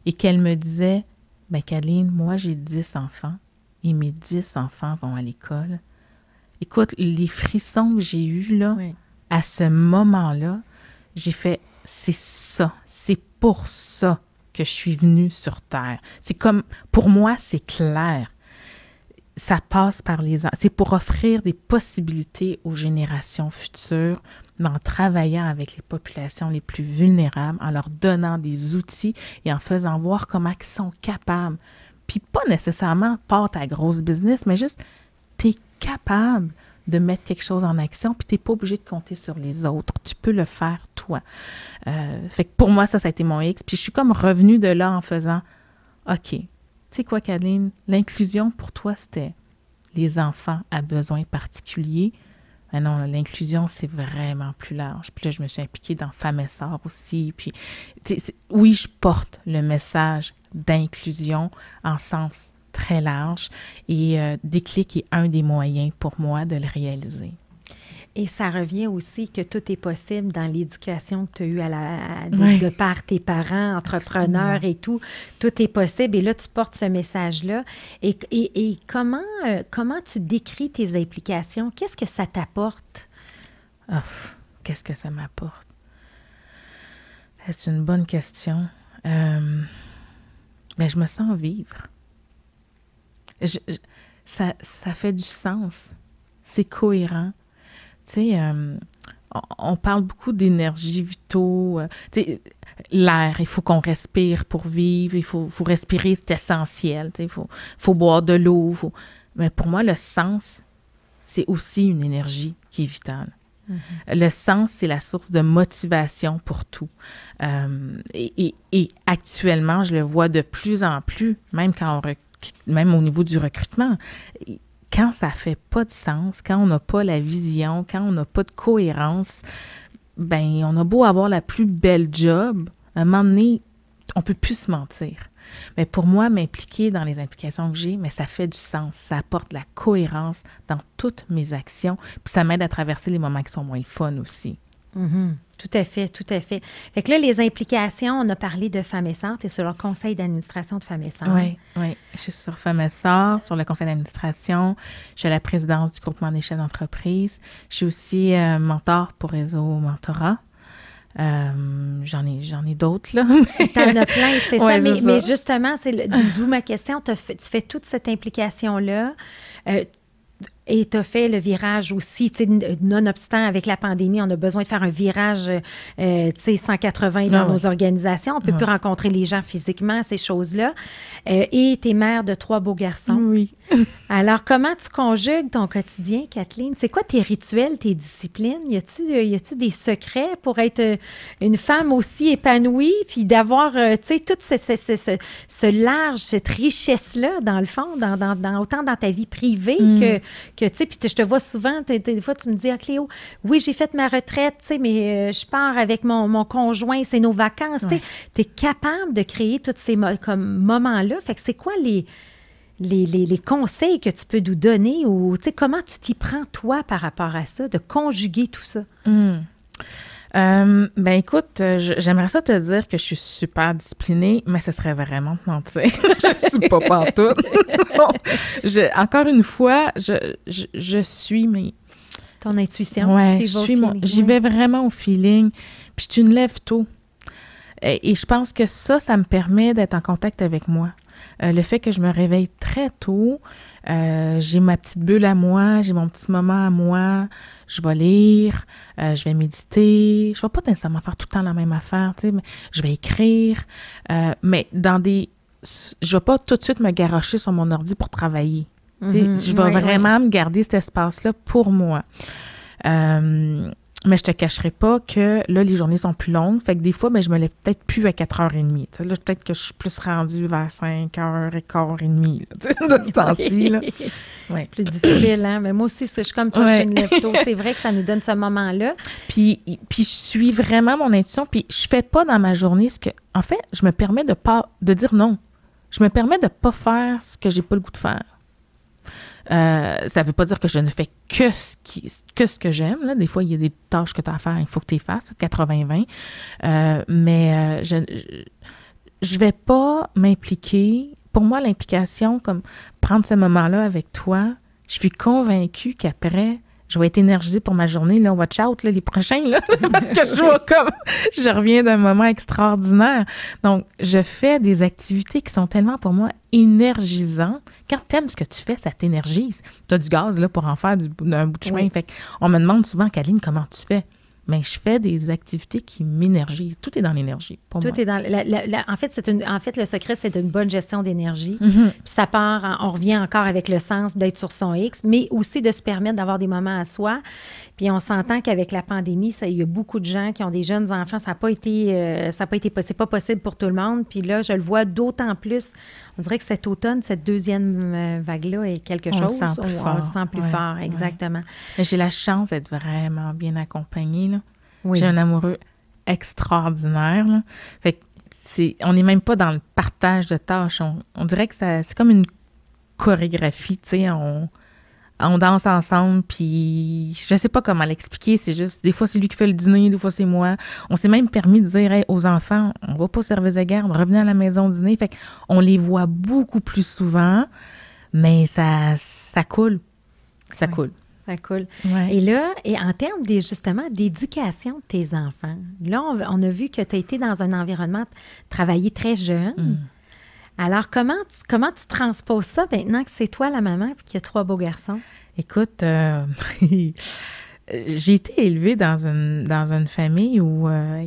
et qu'elles me disaient, ben Kathleen, moi j'ai 10 enfants et mes 10 enfants vont à l'école. Écoute, les frissons que j'ai eus là, à ce moment-là, j'ai fait, c'est ça, c'est pour ça que je suis venue sur Terre. C'est comme, pour moi, c'est clair. Ça passe par c'est pour offrir des possibilités aux générations futures, mais en travaillant avec les populations les plus vulnérables, en leur donnant des outils et en faisant voir comment ils sont capables. Puis pas nécessairement par ta grosse business, mais juste, tu es capable de mettre quelque chose en action, puis tu n'es pas obligé de compter sur les autres. Tu peux le faire toi. Fait que pour moi, ça a été mon X. Puis je suis comme revenue de là en faisant, OK, tu sais quoi, Kathleen, l'inclusion pour toi, c'était les enfants à besoins particuliers. Mais non, l'inclusion, c'est vraiment plus large. Puis là, je me suis impliquée dans Femmes et Sœurs aussi. Puis, oui, je porte le message d'inclusion en sens très large. Et Déclic est un des moyens pour moi de le réaliser. Et ça revient aussi que tout est possible dans l'éducation que tu as eue de par tes parents, entrepreneurs. Absolument. Et tout. Tout est possible. Et là, tu portes ce message-là. Et comment tu décris tes implications? Qu'est-ce que ça t'apporte? Qu'est-ce que ça m'apporte? C'est une bonne question. Mais je me sens vivre. Ça fait du sens. C'est cohérent. Tu sais, on parle beaucoup d'énergie vitaux. Tu sais, l'air, il faut qu'on respire pour vivre. Il faut respirer, c'est essentiel. Tu sais, il faut boire de l'eau. Mais pour moi, le sens, c'est aussi une énergie qui est vitale. Le sens, c'est la source de motivation pour tout. Et actuellement, je le vois de plus en plus, même même au niveau du recrutement. Quand ça fait pas de sens, quand on n'a pas la vision, quand on n'a pas de cohérence, ben on a beau avoir la plus belle job, à un moment donné, on peut plus se mentir. Mais pour moi, m'impliquer dans les implications que j'ai, mais ça fait du sens. Ça apporte de la cohérence dans toutes mes actions. Puis ça m'aide à traverser les moments qui sont moins fun aussi. Mm-hmm. Tout à fait, tout à fait. Fait que là, les implications, on a parlé de Femmes Essantes et sur leur conseil d'administration de Femmes Essantes. Oui. Je suis sur Femmes Essantes, sur le conseil d'administration. Je suis à la présidence du groupement des chefs d'entreprise. Je suis aussi mentor pour Réseau Mentorat. J'en ai d'autres, là. T'en as plein, c'est ouais, ça. C'est mais ça. justement, c'est d'où ma question. Tu fais toute cette implication-là. Et tu as fait le virage aussi, nonobstant avec la pandémie, on a besoin de faire un virage 180 dans nos organisations. On ne peut plus rencontrer les gens physiquement, ces choses-là. Et tu es mère de 3 beaux garçons. Oui. Alors, comment tu conjugues ton quotidien, Kathleen? C'est quoi tes rituels, tes disciplines? Y a-tu des secrets pour être une femme aussi épanouie, puis d'avoir, tout ce large, cette richesse-là, dans le fond, autant dans ta vie privée que tu sais, puis je te vois souvent, des fois, tu me dis, ah, Cléo, oui, j'ai fait ma retraite, tu sais, mais je pars avec mon conjoint, c'est nos vacances, tu sais. Tu es capable de créer tous ces moments-là. Fait que c'est quoi les conseils que tu peux nous donner ou, tu sais, comment tu t'y prends, toi, par rapport à ça, de conjuguer tout ça? Ben écoute, j'aimerais ça te dire que je suis super disciplinée, mais ce serait vraiment te mentir. Je suis pas pantoute. Encore une fois, je suis mes... Ton intuition. Ouais, j'y vais vraiment au feeling. Puis tu me lèves tôt. Et je pense que ça me permet d'être en contact avec moi. Le fait que je me réveille très tôt, j'ai ma petite bulle à moi, j'ai mon petit moment à moi, je vais lire, je vais méditer, je vais pas nécessairement faire tout le temps la même affaire, tu sais, mais je vais écrire, mais je vais pas tout de suite me garrocher sur mon ordi pour travailler. Tu sais, je vais vraiment me garder cet espace-là pour moi. Mais je te cacherai pas que là, les journées sont plus longues. Fait que des fois, je me lève peut-être plus à 4h30. T'sais, là, peut-être que je suis plus rendue vers 5h15 là, de ce temps-ci. Là. Ouais. Plus difficile, hein? Mais moi aussi, je suis comme toi, je suis une lève tôt. C'est vrai que ça nous donne ce moment-là. Puis je suis vraiment mon intuition. Puis je fais pas dans ma journée ce que... En fait, je me permets de dire non. Je me permets de pas faire ce que j'ai pas le goût de faire. Ça ne veut pas dire que je ne fais que ce que j'aime. Là. Des fois, il y a des tâches que tu as à faire, il faut que tu les fasses, 80-20. Mais je vais pas m'impliquer. Pour moi, l'implication, comme prendre ce moment-là avec toi, je suis convaincue qu'après, je vais être énergisée pour ma journée. Là, watch out, là, les prochains, là, parce que je reviens d'un moment extraordinaire. Donc, je fais des activités qui sont tellement, pour moi, énergisantes. Quand tu aimes ce que tu fais, ça t'énergise. Tu as du gaz là, pour en faire d'un bout de chemin. Oui. Fait qu'on me demande souvent, Kaline, comment tu fais? Mais je fais des activités qui m'énergisent. Tout est dans l'énergie, pour moi. Tout est dans... En fait, le secret, c'est une bonne gestion d'énergie. Mm-hmm. Puis ça part, on revient encore avec le sens d'être sur son X, mais aussi de se permettre d'avoir des moments à soi. Puis on s'entend qu'avec la pandémie, il y a beaucoup de gens qui ont des jeunes enfants. Ça n'a pas été c'est pas possible pour tout le monde. Puis là, je le vois d'autant plus. On dirait que cet automne, cette deuxième vague-là est quelque chose. On le sent plus fort, exactement. Mais j'ai la chance d'être vraiment bien accompagnée, là. Oui. J'ai un amoureux extraordinaire, là. Fait que on n'est même pas dans le partage de tâches. On dirait que c'est comme une chorégraphie, tu sais. On danse ensemble, puis je sais pas comment l'expliquer. C'est juste, des fois, c'est lui qui fait le dîner, des fois, c'est moi. On s'est même permis de dire aux enfants, on va pas au service de garde, revenez à la maison dîner. Fait qu'on les voit beaucoup plus souvent, mais ça coule. Ça coule. Ça coule. Ouais. Et là, en termes justement d'éducation de tes enfants, là, on a vu que tu as été dans un environnement travaillé très jeune. Alors, comment tu transposes ça maintenant que c'est toi la maman et qu'il y a 3 beaux garçons? Écoute, j'ai été élevée dans une famille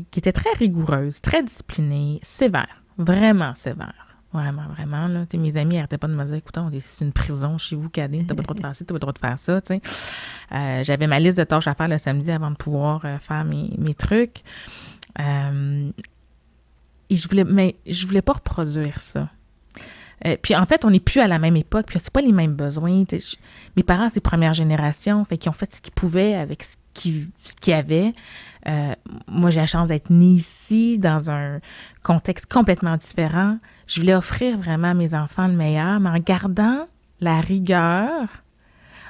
qui était très rigoureuse, très disciplinée, sévère, vraiment sévère. Vraiment, vraiment, là. Tu sais, mes amis n'arrêtaient pas de me dire, écoute, c'est une prison chez vous, Cadine, t'as pas le droit de faire ça, t'as pas le droit de faire ça, tu sais. J'avais ma liste de tâches à faire le samedi avant de pouvoir faire mes trucs. Et je voulais pas reproduire ça. Puis en fait, on n'est plus à la même époque, puis c'est pas les mêmes besoins. Mes parents, c'est première génération, fait qu'ils ont fait ce qu'ils pouvaient avec ce qu'il y avait. Moi, j'ai la chance d'être née ici, dans un contexte complètement différent. Je voulais offrir vraiment à mes enfants le meilleur, mais en gardant la rigueur,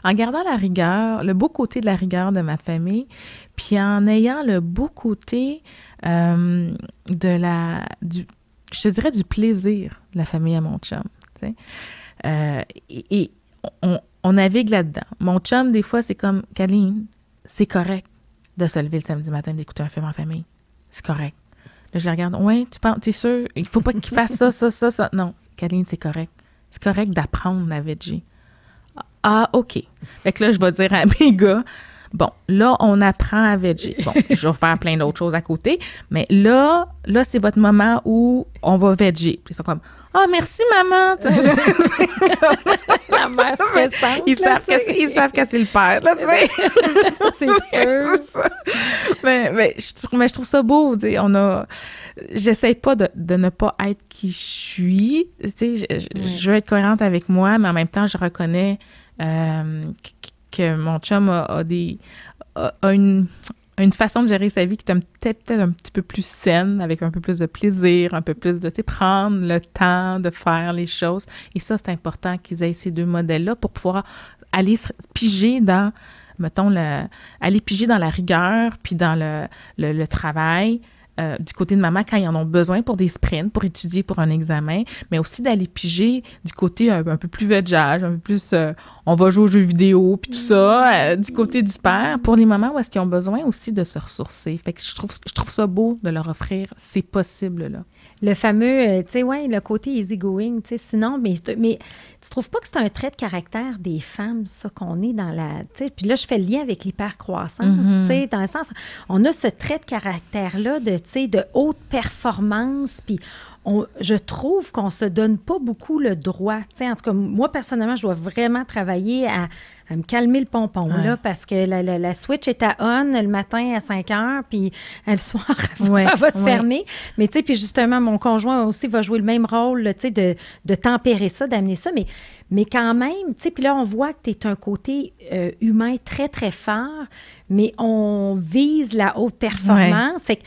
le beau côté de la rigueur de ma famille, puis en ayant le beau côté je te dirais du plaisir de la famille à mon chum. Tu sais. Et on navigue là-dedans. Mon chum, des fois, c'est comme, Caroline, c'est correct de se lever le samedi matin et d'écouter un film en famille. C'est correct. Là, je le regarde. Ouais, t'es sûr? Il faut pas qu'il fasse ça. Non, Caroline, c'est correct. C'est correct d'apprendre la veggie. Ah, OK. Fait que là, je vais dire à mes gars, bon, là, on apprend à veggie. Bon, je vais faire plein d'autres choses à côté, mais là, c'est votre moment où on va veggie. Puis ils sont comme, ah, merci, maman. La mère stressante. Ils savent que c'est le père, là, tu sais. C'est sûr. C'est ça. Mais je trouve ça beau, tu sais. J'essaie pas de ne pas être qui je suis. Tu sais, je veux être cohérente avec moi, mais en même temps, je reconnais que mon chum a une façon de gérer sa vie qui est peut-être un petit peu plus saine, avec un peu plus de plaisir, un peu plus de prendre le temps de faire les choses. Et ça, c'est important qu'ils aient ces deux modèles-là pour pouvoir aller piger dans, mettons, aller piger dans la rigueur, puis dans le travail, du côté de maman quand ils en ont besoin pour des sprints, pour étudier pour un examen, mais aussi d'aller piger du côté un peu plus vegeage, un peu plus on va jouer aux jeux vidéo, puis tout ça, du côté du père, pour les mamans où est-ce qu'ils ont besoin aussi de se ressourcer. Fait que je trouve ça beau de leur offrir ces possibles-là. Le fameux, tu sais, ouais, le côté easygoing, tu sais, sinon, mais tu trouves pas que c'est un trait de caractère des femmes, ça, qu'on est dans la, tu sais, puis là, je fais le lien avec l'hypercroissance, tu sais, dans le sens, on a ce trait de caractère-là de, tu sais, de haute performance, puis je trouve qu'on se donne pas beaucoup le droit, tu sais, en tout cas, moi, personnellement, je dois vraiment travailler à me calmer le pompon, là, parce que la switch est à on le matin à 5 heures, puis le soir, elle va se fermer. Mais, tu sais, puis justement, mon conjoint aussi va jouer le même rôle, tu sais, de tempérer ça, d'amener ça. Mais quand même, tu sais, puis là, on voit que tu es un côté humain très, très fort, mais on vise la haute performance. Fait que,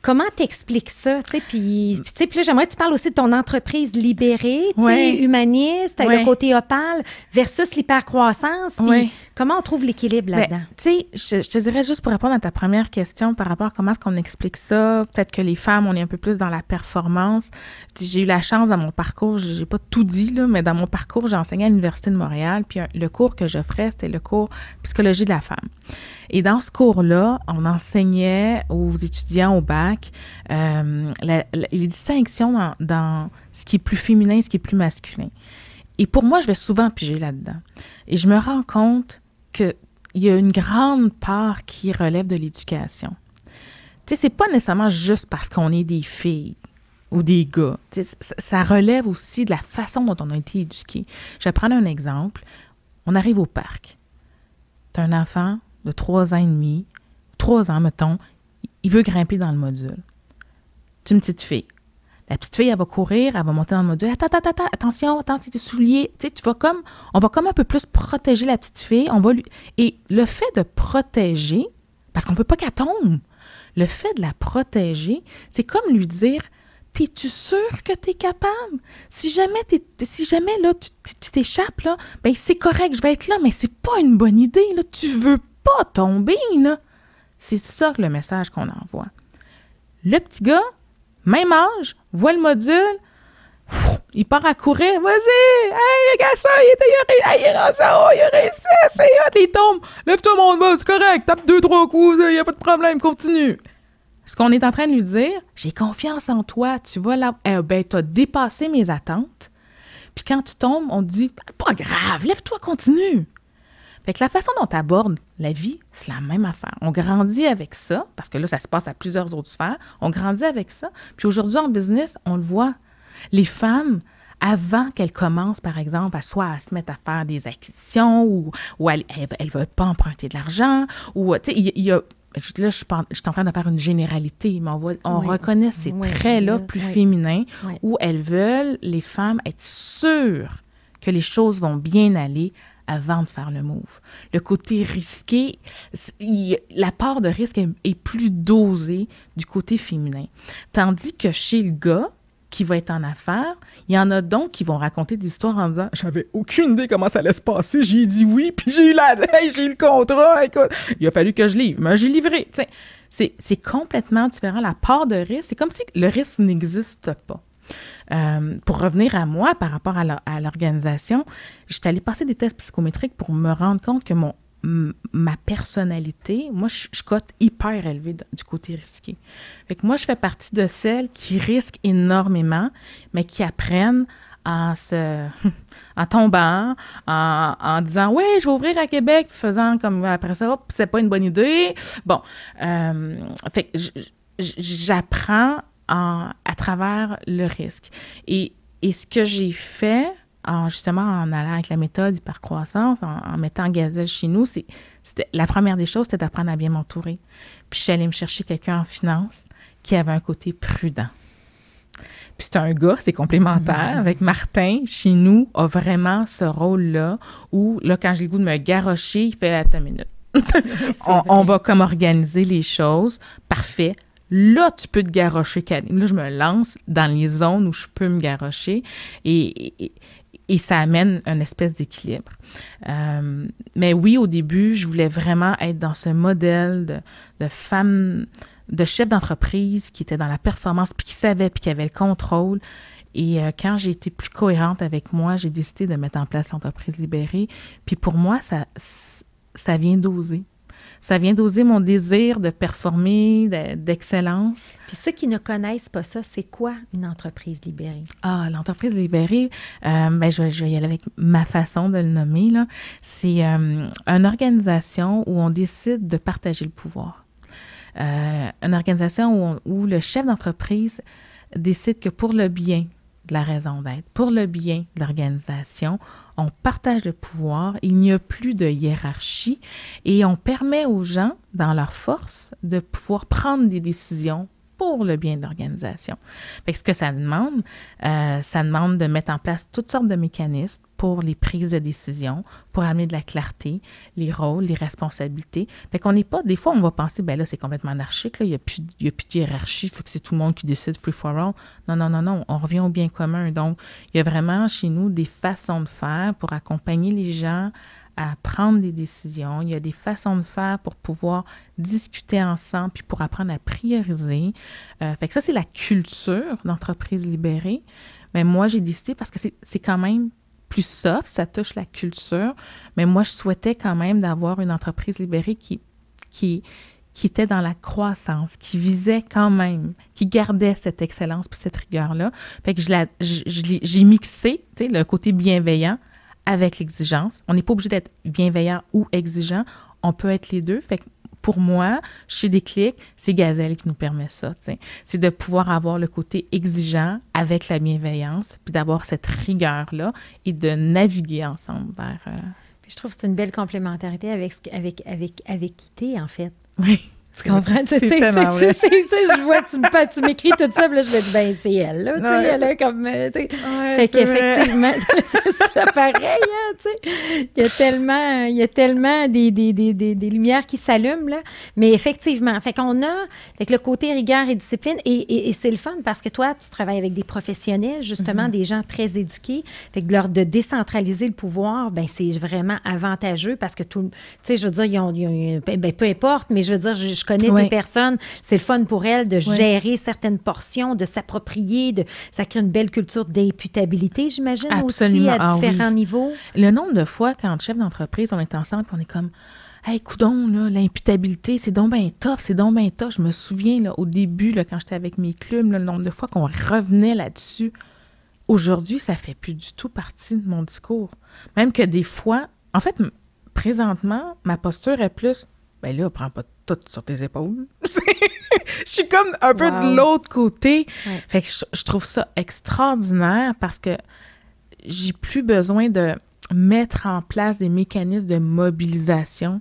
comment t'expliques ça? Puis là, j'aimerais que tu parles aussi de ton entreprise libérée, humaniste, avec le côté opale, versus l'hypercroissance. Puis comment on trouve l'équilibre là-dedans? Tu sais, je te dirais juste pour répondre à ta première question par rapport à comment est-ce qu'on explique ça, peut-être que les femmes, on est un peu plus dans la performance. J'ai eu la chance dans mon parcours, j'ai pas tout dit, là, mais dans mon parcours, j'ai enseigné à l'Université de Montréal, puis le cours que j'offrais, c'était le cours Psychologie de la femme. Et dans ce cours-là, on enseignait aux étudiants au bac les distinctions dans ce qui est plus féminin et ce qui est plus masculin. Et pour moi, je vais souvent piger là-dedans. Et je me rends compte qu'il y a une grande part qui relève de l'éducation. Tu sais, c'est pas nécessairement juste parce qu'on est des filles ou des gars. Tu sais, ça relève aussi de la façon dont on a été éduqués. Je vais prendre un exemple. On arrive au parc. T'as un enfant de 3 ans et demi, 3 ans, mettons, il veut grimper dans le module. C'est une petite fille. La petite fille, elle va courir, elle va monter dans le module. Attention, tes souliers. Tu sais, on va comme un peu plus protéger la petite fille. Et le fait de protéger, parce qu'on ne veut pas qu'elle tombe, le fait de la protéger, c'est comme lui dire, t'es-tu sûr que t'es capable? Si jamais là, tu t'échappes, là, ben c'est correct, je vais être là, mais c'est pas une bonne idée, là. Tu veux pas tomber, là. C'est ça le message qu'on envoie. Le petit gars, même âge, voit le module, il part à courir, vas-y, hey, regarde ça, il est rendu en haut, il a réussi, c'est hot, il tombe, lève-toi mon bas, c'est correct, tape 2-3 coups, il n'y a pas de problème, continue. Ce qu'on est en train de lui dire, j'ai confiance en toi, tu vas là, t'as dépassé mes attentes, puis quand tu tombes, on te dit, pas grave, lève-toi, continue. Fait que la façon dont tu abordes la vie, c'est la même affaire. On grandit avec ça, parce que là, ça se passe à plusieurs autres sphères. On grandit avec ça. Puis aujourd'hui, en business, on le voit. Les femmes, avant qu'elle commence, par exemple, soit à se mettre à faire des acquisitions ou elle ne veut pas emprunter de l'argent, ou, tu sais, il y a... Là, je suis en train de faire une généralité, mais on reconnaît ces traits-là plus féminins où elles veulent, les femmes, être sûres que les choses vont bien aller avant de faire le move. Le côté risqué, la part de risque est plus dosée du côté féminin. Tandis que chez le gars, qui va être en affaires, il y en a donc qui vont raconter des histoires en disant « J'avais aucune idée comment ça allait se passer, j'ai dit oui, puis j'ai eu le contrat, écoute, il a fallu que je livre, mais j'ai livré. » C'est complètement différent. La part de risque, c'est comme si le risque n'existe pas. Pour revenir à moi, par rapport à l'organisation, j'étais allée passer des tests psychométriques pour me rendre compte que ma personnalité, moi, je cote hyper élevé du côté risqué. Fait que moi, je fais partie de celles qui risquent énormément, mais qui apprennent en tombant, en disant « Oui, je vais ouvrir à Québec », faisant comme après ça, hop, c'est pas une bonne idée. Bon, fait que j'apprends à travers le risque. Et ce que j'ai fait, justement en allant avec la méthode hypercroissance, en mettant Gazelle chez nous, c'était la première des choses, c'était d'apprendre à bien m'entourer. Puis je suis allée me chercher quelqu'un en finance qui avait un côté prudent. Puis c'est un gars, c'est complémentaire. Avec Martin, chez nous, a vraiment ce rôle-là où, là, quand j'ai le goût de me garrocher, il fait « Attends une minute. on va comme organiser les choses. Parfait. Là, tu peux te garrocher. Là, je me lance dans les zones où je peux me garrocher et ça amène une espèce d'équilibre. Mais oui, au début, je voulais vraiment être dans ce modèle de femme, de chef d'entreprise qui était dans la performance, puis qui savait, puis qui avait le contrôle. Et quand j'ai été plus cohérente avec moi, j'ai décidé de mettre en place l'entreprise libérée. Puis pour moi, ça vient d'oser. Ça vient d'oser mon désir de performer, d'excellence. Puis ceux qui ne connaissent pas ça, c'est quoi une entreprise libérée? Ah, l'entreprise libérée, je vais y aller avec ma façon de le nommer, là. C'est une organisation où on décide de partager le pouvoir. Une organisation où le chef d'entreprise décide que pour le bien de la raison d'être, pour le bien de l'organisation, on partage le pouvoir, il n'y a plus de hiérarchie et on permet aux gens, dans leur force, de pouvoir prendre des décisions pour le bien de l'organisation. Fait que ce que ça demande de mettre en place toutes sortes de mécanismes pour les prises de décision, pour amener de la clarté, les rôles, les responsabilités. Fait qu'on n'est pas... Des fois, on va penser, ben là, c'est complètement anarchique, là, il y a plus de hiérarchie, il faut que c'est tout le monde qui décide free for all. Non, on revient au bien commun. Donc, il y a vraiment chez nous des façons de faire pour accompagner les gens à prendre des décisions. Il y a des façons de faire pour pouvoir discuter ensemble puis pour apprendre à prioriser. Fait que ça, c'est la culture d'entreprise libérée. Mais moi, j'ai décidé parce que c'est quand même plus soft, ça touche la culture. Mais moi, je souhaitais quand même d'avoir une entreprise libérée qui était dans la croissance, qui visait quand même, qui gardait cette excellence puis cette rigueur-là. Fait que j'ai mixé, tu sais, le côté bienveillant avec l'exigence. On n'est pas obligé d'être bienveillant ou exigeant. On peut être les deux. Fait que pour moi, chez Déclic, c'est Gazelle qui nous permet ça. T'sais. C'est de pouvoir avoir le côté exigeant avec la bienveillance, puis d'avoir cette rigueur-là et de naviguer ensemble vers... Puis je trouve que c'est une belle complémentarité avec équité, en fait. Oui. Tu comprends? C'est tellement vrai. Je vois, tu m'écris tout ça, puis là, je me dis, ben c'est elle, là, tu sais, elle a comme... fait qu'effectivement, ça pareil, hein, tu sais. Il y a tellement des lumières qui s'allument, là. Mais effectivement, fait qu'on a le côté rigueur et discipline, et c'est le fun, parce que toi, tu travailles avec des professionnels, justement, des gens très éduqués, fait que de décentraliser le pouvoir, ben c'est vraiment avantageux, parce que tout... Tu sais, je veux dire, ben, peu importe, mais je veux dire, je connais des personnes, c'est le fun pour elles de gérer certaines portions, de s'approprier, ça crée une belle culture d'imputabilité, j'imagine. Absolument. Aussi, à différents niveaux. Le nombre de fois, quand chef d'entreprise, on est ensemble, on est comme, hey, coudonc, là, l'imputabilité, c'est donc bien tough, c'est donc bien tough. Je me souviens, là, au début, là, quand j'étais avec mes clubs, là, le nombre de fois qu'on revenait là-dessus. Aujourd'hui, ça fait plus du tout partie de mon discours. Même que des fois, en fait, présentement, ma posture est plus, ben là, prends pas tout sur tes épaules. Je suis comme un peu de l'autre côté. Ouais. Fait que je trouve ça extraordinaire parce que j'ai plus besoin de mettre en place des mécanismes de mobilisation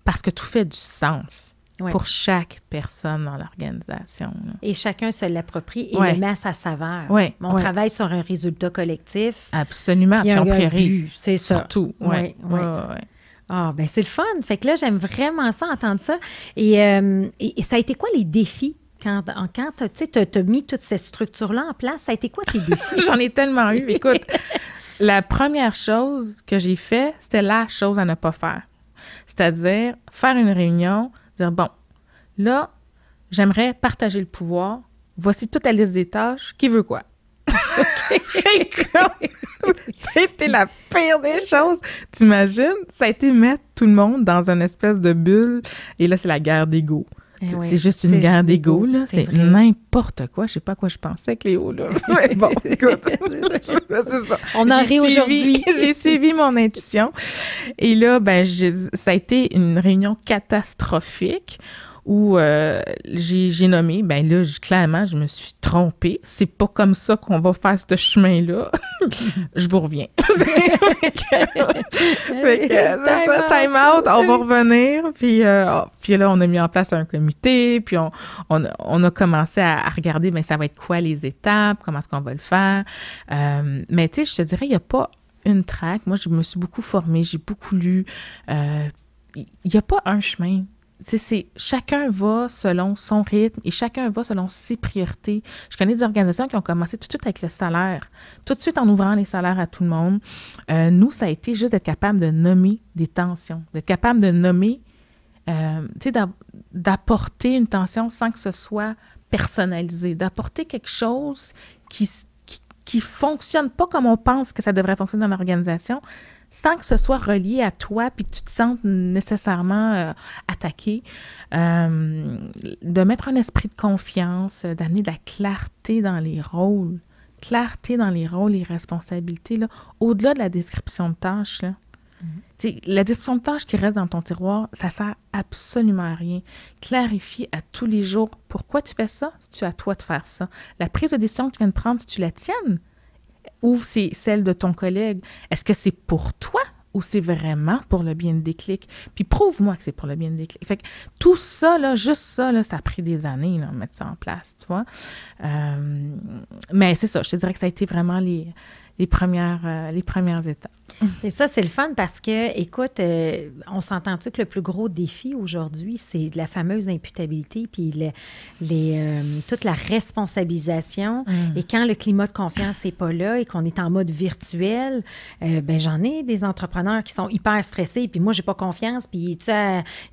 parce que tout fait du sens pour chaque personne dans l'organisation. Là. Et chacun se l'approprie et le met à sa saveur. On travaille sur un résultat collectif. Absolument, puis on priorise. C'est ça. Surtout. Ouais. Ah, ben c'est le fun. Fait que là, j'aime vraiment ça, entendre ça. Et ça a été quoi les défis? Quand tu as mis toutes ces structures-là en place, ça a été quoi tes défis? J'en ai tellement eu. Écoute, la première chose que j'ai fait, c'était la chose à ne pas faire. C'est-à-dire faire une réunion, dire, bon, là, j'aimerais partager le pouvoir. Voici toute la liste des tâches. Qui veut quoi? C'était la pire des choses. T'imagines? Ça a été mettre tout le monde dans une espèce de bulle. Et là, c'est la guerre d'ego. C'est juste une guerre d'ego, là. C'est n'importe quoi. Je sais pas à quoi je pensais, Cléo, là. Mais bon, écoute, c'est ça. On en rit aujourd'hui. J'ai suivi mon intuition. Et là, ben, ça a été une réunion catastrophique où j'ai nommé, ben là, clairement, je me suis trompée. C'est pas comme ça qu'on va faire ce chemin-là. Je vous reviens. Fait que, c'est ça, time out, on va revenir. Puis là, on a mis en place un comité, puis on a commencé à regarder, ben ça va être quoi les étapes, comment est-ce qu'on va le faire. Mais tu sais, je te dirais, il n'y a pas une track. Moi, je me suis beaucoup formée, j'ai beaucoup lu. Il n'y a pas un chemin. Chacun va selon son rythme et chacun va selon ses priorités. Je connais des organisations qui ont commencé tout de suite avec le salaire, tout de suite en ouvrant les salaires à tout le monde. Nous, ça a été juste d'être capable de nommer des tensions, d'être capable de nommer, d'apporter une tension sans que ce soit personnalisé, d'apporter quelque chose qui fonctionne pas comme on pense que ça devrait fonctionner dans l'organisation, sans que ce soit relié à toi puis que tu te sentes nécessairement attaqué, de mettre un esprit de confiance, d'amener de la clarté dans les rôles, et responsabilités, là, au-delà de la description de tâches, là. La description de tâches qui reste dans ton tiroir, ça sert absolument à rien. Clarifie à tous les jours pourquoi tu fais ça, si tu as à toi de faire ça. La prise de décision que tu viens de prendre, si tu la tiennes, ou c'est celle de ton collègue, est-ce que c'est pour toi ou c'est vraiment pour le bien de Déclic? Puis prouve-moi que c'est pour le bien de Déclic. Fait que tout ça, là, juste ça, là, ça a pris des années, là, mettre ça en place, tu vois. Mais c'est ça, je te dirais que ça a été vraiment les premières étapes. Et ça, c'est le fun parce que, écoute, on s'entend-tu que le plus gros défi aujourd'hui, c'est la fameuse imputabilité puis toute la responsabilisation. Et quand le climat de confiance n'est pas là et qu'on est en mode virtuel, ben j'en ai des entrepreneurs qui sont hyper stressés puis moi, j'ai pas confiance. Puis,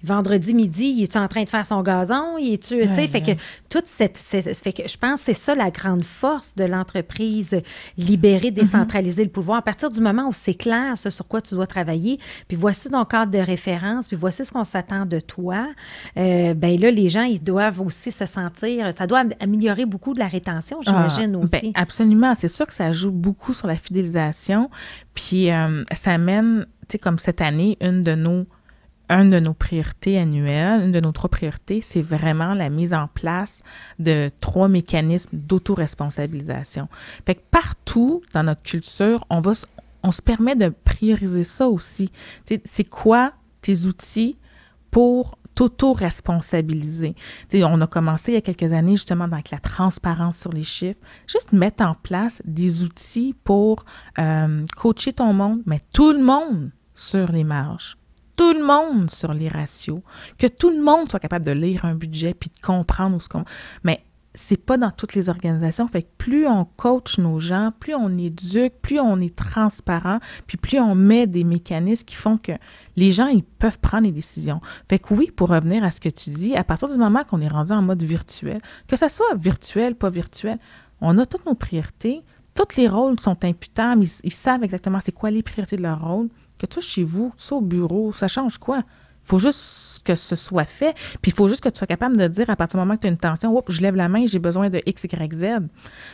vendredi midi, es-tu en train de faire son gazon? Fait que toute fait que je pense que c'est ça la grande force de l'entreprise libérée, décentraliser le pouvoir. À partir du moment où c'est clair, ce sur quoi tu dois travailler, puis voici ton cadre de référence, puis voici ce qu'on s'attend de toi, ben là, les gens, ils doivent aussi se sentir, ça doit améliorer beaucoup de la rétention, j'imagine aussi. Ben, absolument, c'est sûr que ça joue beaucoup sur la fidélisation, puis ça amène, tu sais, comme cette année, une de nos priorités annuelles, une de nos 3 priorités, c'est vraiment la mise en place de 3 mécanismes d'autoresponsabilisation. Fait que partout dans notre culture, on se permet de prioriser ça aussi. T'sais, c'est quoi tes outils pour t'auto-responsabiliser? T'sais, on a commencé il y a quelques années justement avec la transparence sur les chiffres, juste mettre en place des outils pour coacher ton monde, mais tout le monde sur les marges. Tout le monde sur les ratios, que tout le monde soit capable de lire un budget puis de comprendre où ce qu'on... Mais c'est pas dans toutes les organisations. Fait que plus on coach nos gens, plus on éduque, plus on est transparent, puis plus on met des mécanismes qui font que les gens, ils peuvent prendre des décisions. Fait que oui, pour revenir à ce que tu dis, à partir du moment qu'on est rendu en mode virtuel, que ça soit virtuel, pas virtuel, on a toutes nos priorités, tous les rôles sont imputables, ils savent exactement c'est quoi les priorités de leur rôle. Que toi, chez vous, ça au bureau, ça change quoi? Il faut juste que ce soit fait. Puis il faut juste que tu sois capable de dire à partir du moment que tu as une tension, oups, je lève la main, j'ai besoin de X, Y, Z. Tu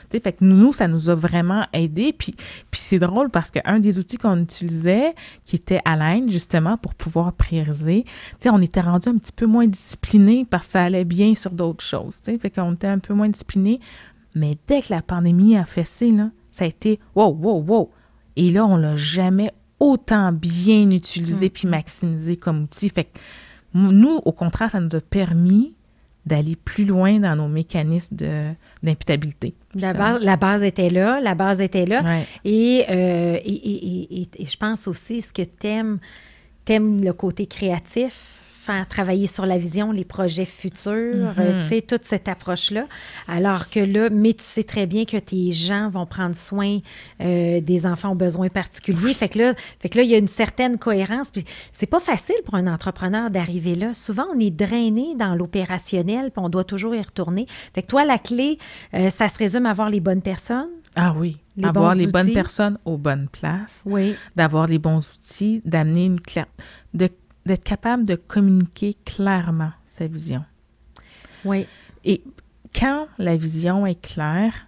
sais, fait que nous, ça nous a vraiment aidé. Puis c'est drôle parce qu'un des outils qu'on utilisait, qui était Align, justement, pour pouvoir prioriser, tu sais, on était rendu un petit peu moins discipliné parce que ça allait bien sur d'autres choses. Tu sais, fait qu'on était un peu moins discipliné. Mais dès que la pandémie a fessé, là, ça a été wow, wow, wow. Et là, on l'a jamais autant bien utilisé puis maximisé comme outil. Fait que nous, au contraire, ça nous a permis d'aller plus loin dans nos mécanismes d'imputabilité. La base était là. Ouais. Et je pense aussi, ce que t'aimes le côté créatif, faire travailler sur la vision, les projets futurs, tu sais, toute cette approche-là. Alors que là, mais tu sais très bien que tes gens vont prendre soin des enfants aux besoins particuliers. Fait que là, il y a une certaine cohérence. Puis c'est pas facile pour un entrepreneur d'arriver là. Souvent, on est drainé dans l'opérationnel, puis on doit toujours y retourner. Fait que toi, la clé, ça se résume à avoir les bonnes personnes. Ah oui, avoir les bonnes personnes aux bonnes places, oui, d'avoir les bons outils, d'amener une d'être capable de communiquer clairement sa vision. Oui. Et quand la vision est claire,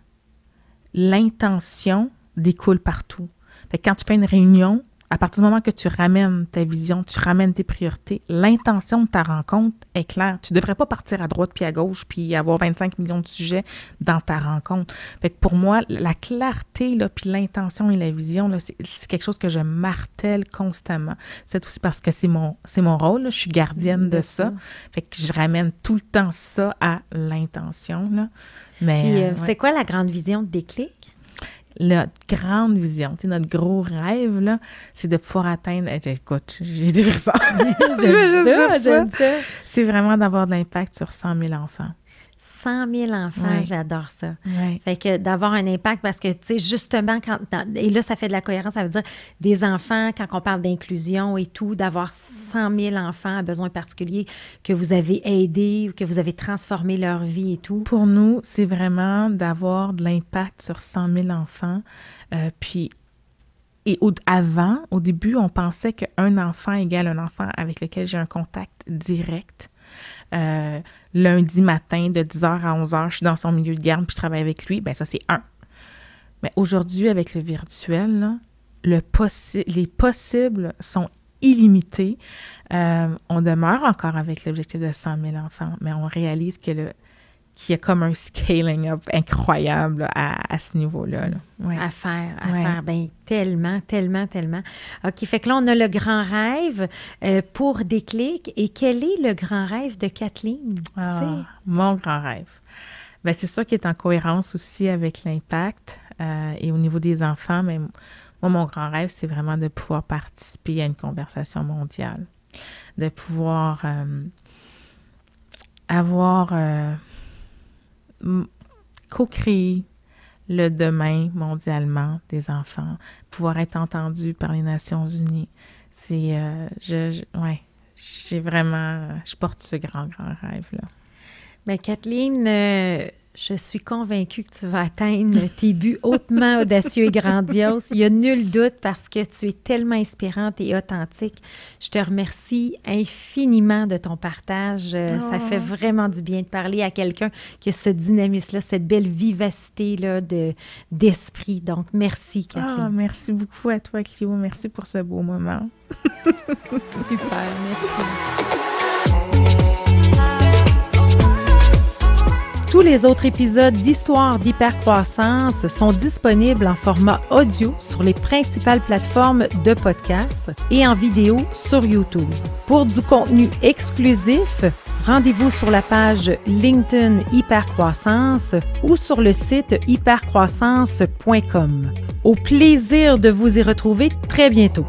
l'intention découle partout. Fait que quand tu fais une réunion, à partir du moment que tu ramènes ta vision, tu ramènes tes priorités, l'intention de ta rencontre est claire. Tu ne devrais pas partir à droite puis à gauche puis avoir 25 millions de sujets dans ta rencontre. Fait que pour moi, la clarté, là, puis l'intention et la vision, là, c'est quelque chose que je martèle constamment. C'est aussi parce que c'est mon rôle, là, je suis gardienne de ça. Fait que je ramène tout le temps ça à l'intention, là. Mais, puis, c'est quoi la grande vision de Déclic? La grande vision, tu sais, notre gros rêve, là, c'est de pouvoir atteindre... Écoute, j'ai dit ça. J'aime ça. C'est vraiment d'avoir de l'impact sur 100 000 enfants. 100 000 enfants, ouais. J'adore ça. Ouais. Fait que d'avoir un impact, parce que, tu sais, justement, et là, ça fait de la cohérence, ça veut dire des enfants, quand on parle d'inclusion et tout, d'avoir 100 000 enfants à besoins particuliers que vous avez aidés, que vous avez transformé leur vie et tout. Pour nous, c'est vraiment d'avoir de l'impact sur 100 000 enfants. Puis, au début, on pensait qu'un enfant égale un enfant avec lequel j'ai un contact direct. Lundi matin, de 10h à 11h, je suis dans son milieu de garde puis je travaille avec lui, bien ça, c'est un. Mais aujourd'hui, avec le virtuel, là, les possibles sont illimités. On demeure encore avec l'objectif de 100 000 enfants, mais on réalise qu'il y a comme un scaling up incroyable là, à ce niveau-là. Là. Ouais. À faire. Bien, tellement. OK, fait que là, on a le grand rêve pour Déclic. Et quel est le grand rêve de Kathleen? Mon grand rêve. Bien, c'est ça qui est en cohérence aussi avec l'impact et au niveau des enfants. Mais moi, mon grand rêve, c'est vraiment de pouvoir participer à une conversation mondiale, de pouvoir avoir... co-créer le demain mondialement des enfants, pouvoir être entendu par les Nations Unies. C'est, je porte ce grand rêve-là. Bien, Kathleen, je suis convaincue que tu vas atteindre tes buts hautement audacieux et grandioses. Il n'y a nul doute parce que tu es tellement inspirante et authentique. Je te remercie infiniment de ton partage. Ça fait vraiment du bien de parler à quelqu'un qui a ce dynamisme-là, cette belle vivacité-là d'esprit. Donc, merci, Kathleen. Merci beaucoup à toi, Clio. Merci pour ce beau moment. Super, merci. Tous les autres épisodes d'Histoire d'hypercroissance sont disponibles en format audio sur les principales plateformes de podcast et en vidéo sur YouTube. Pour du contenu exclusif, rendez-vous sur la page LinkedIn Hypercroissance ou sur le site hypercroissance.com. Au plaisir de vous y retrouver très bientôt.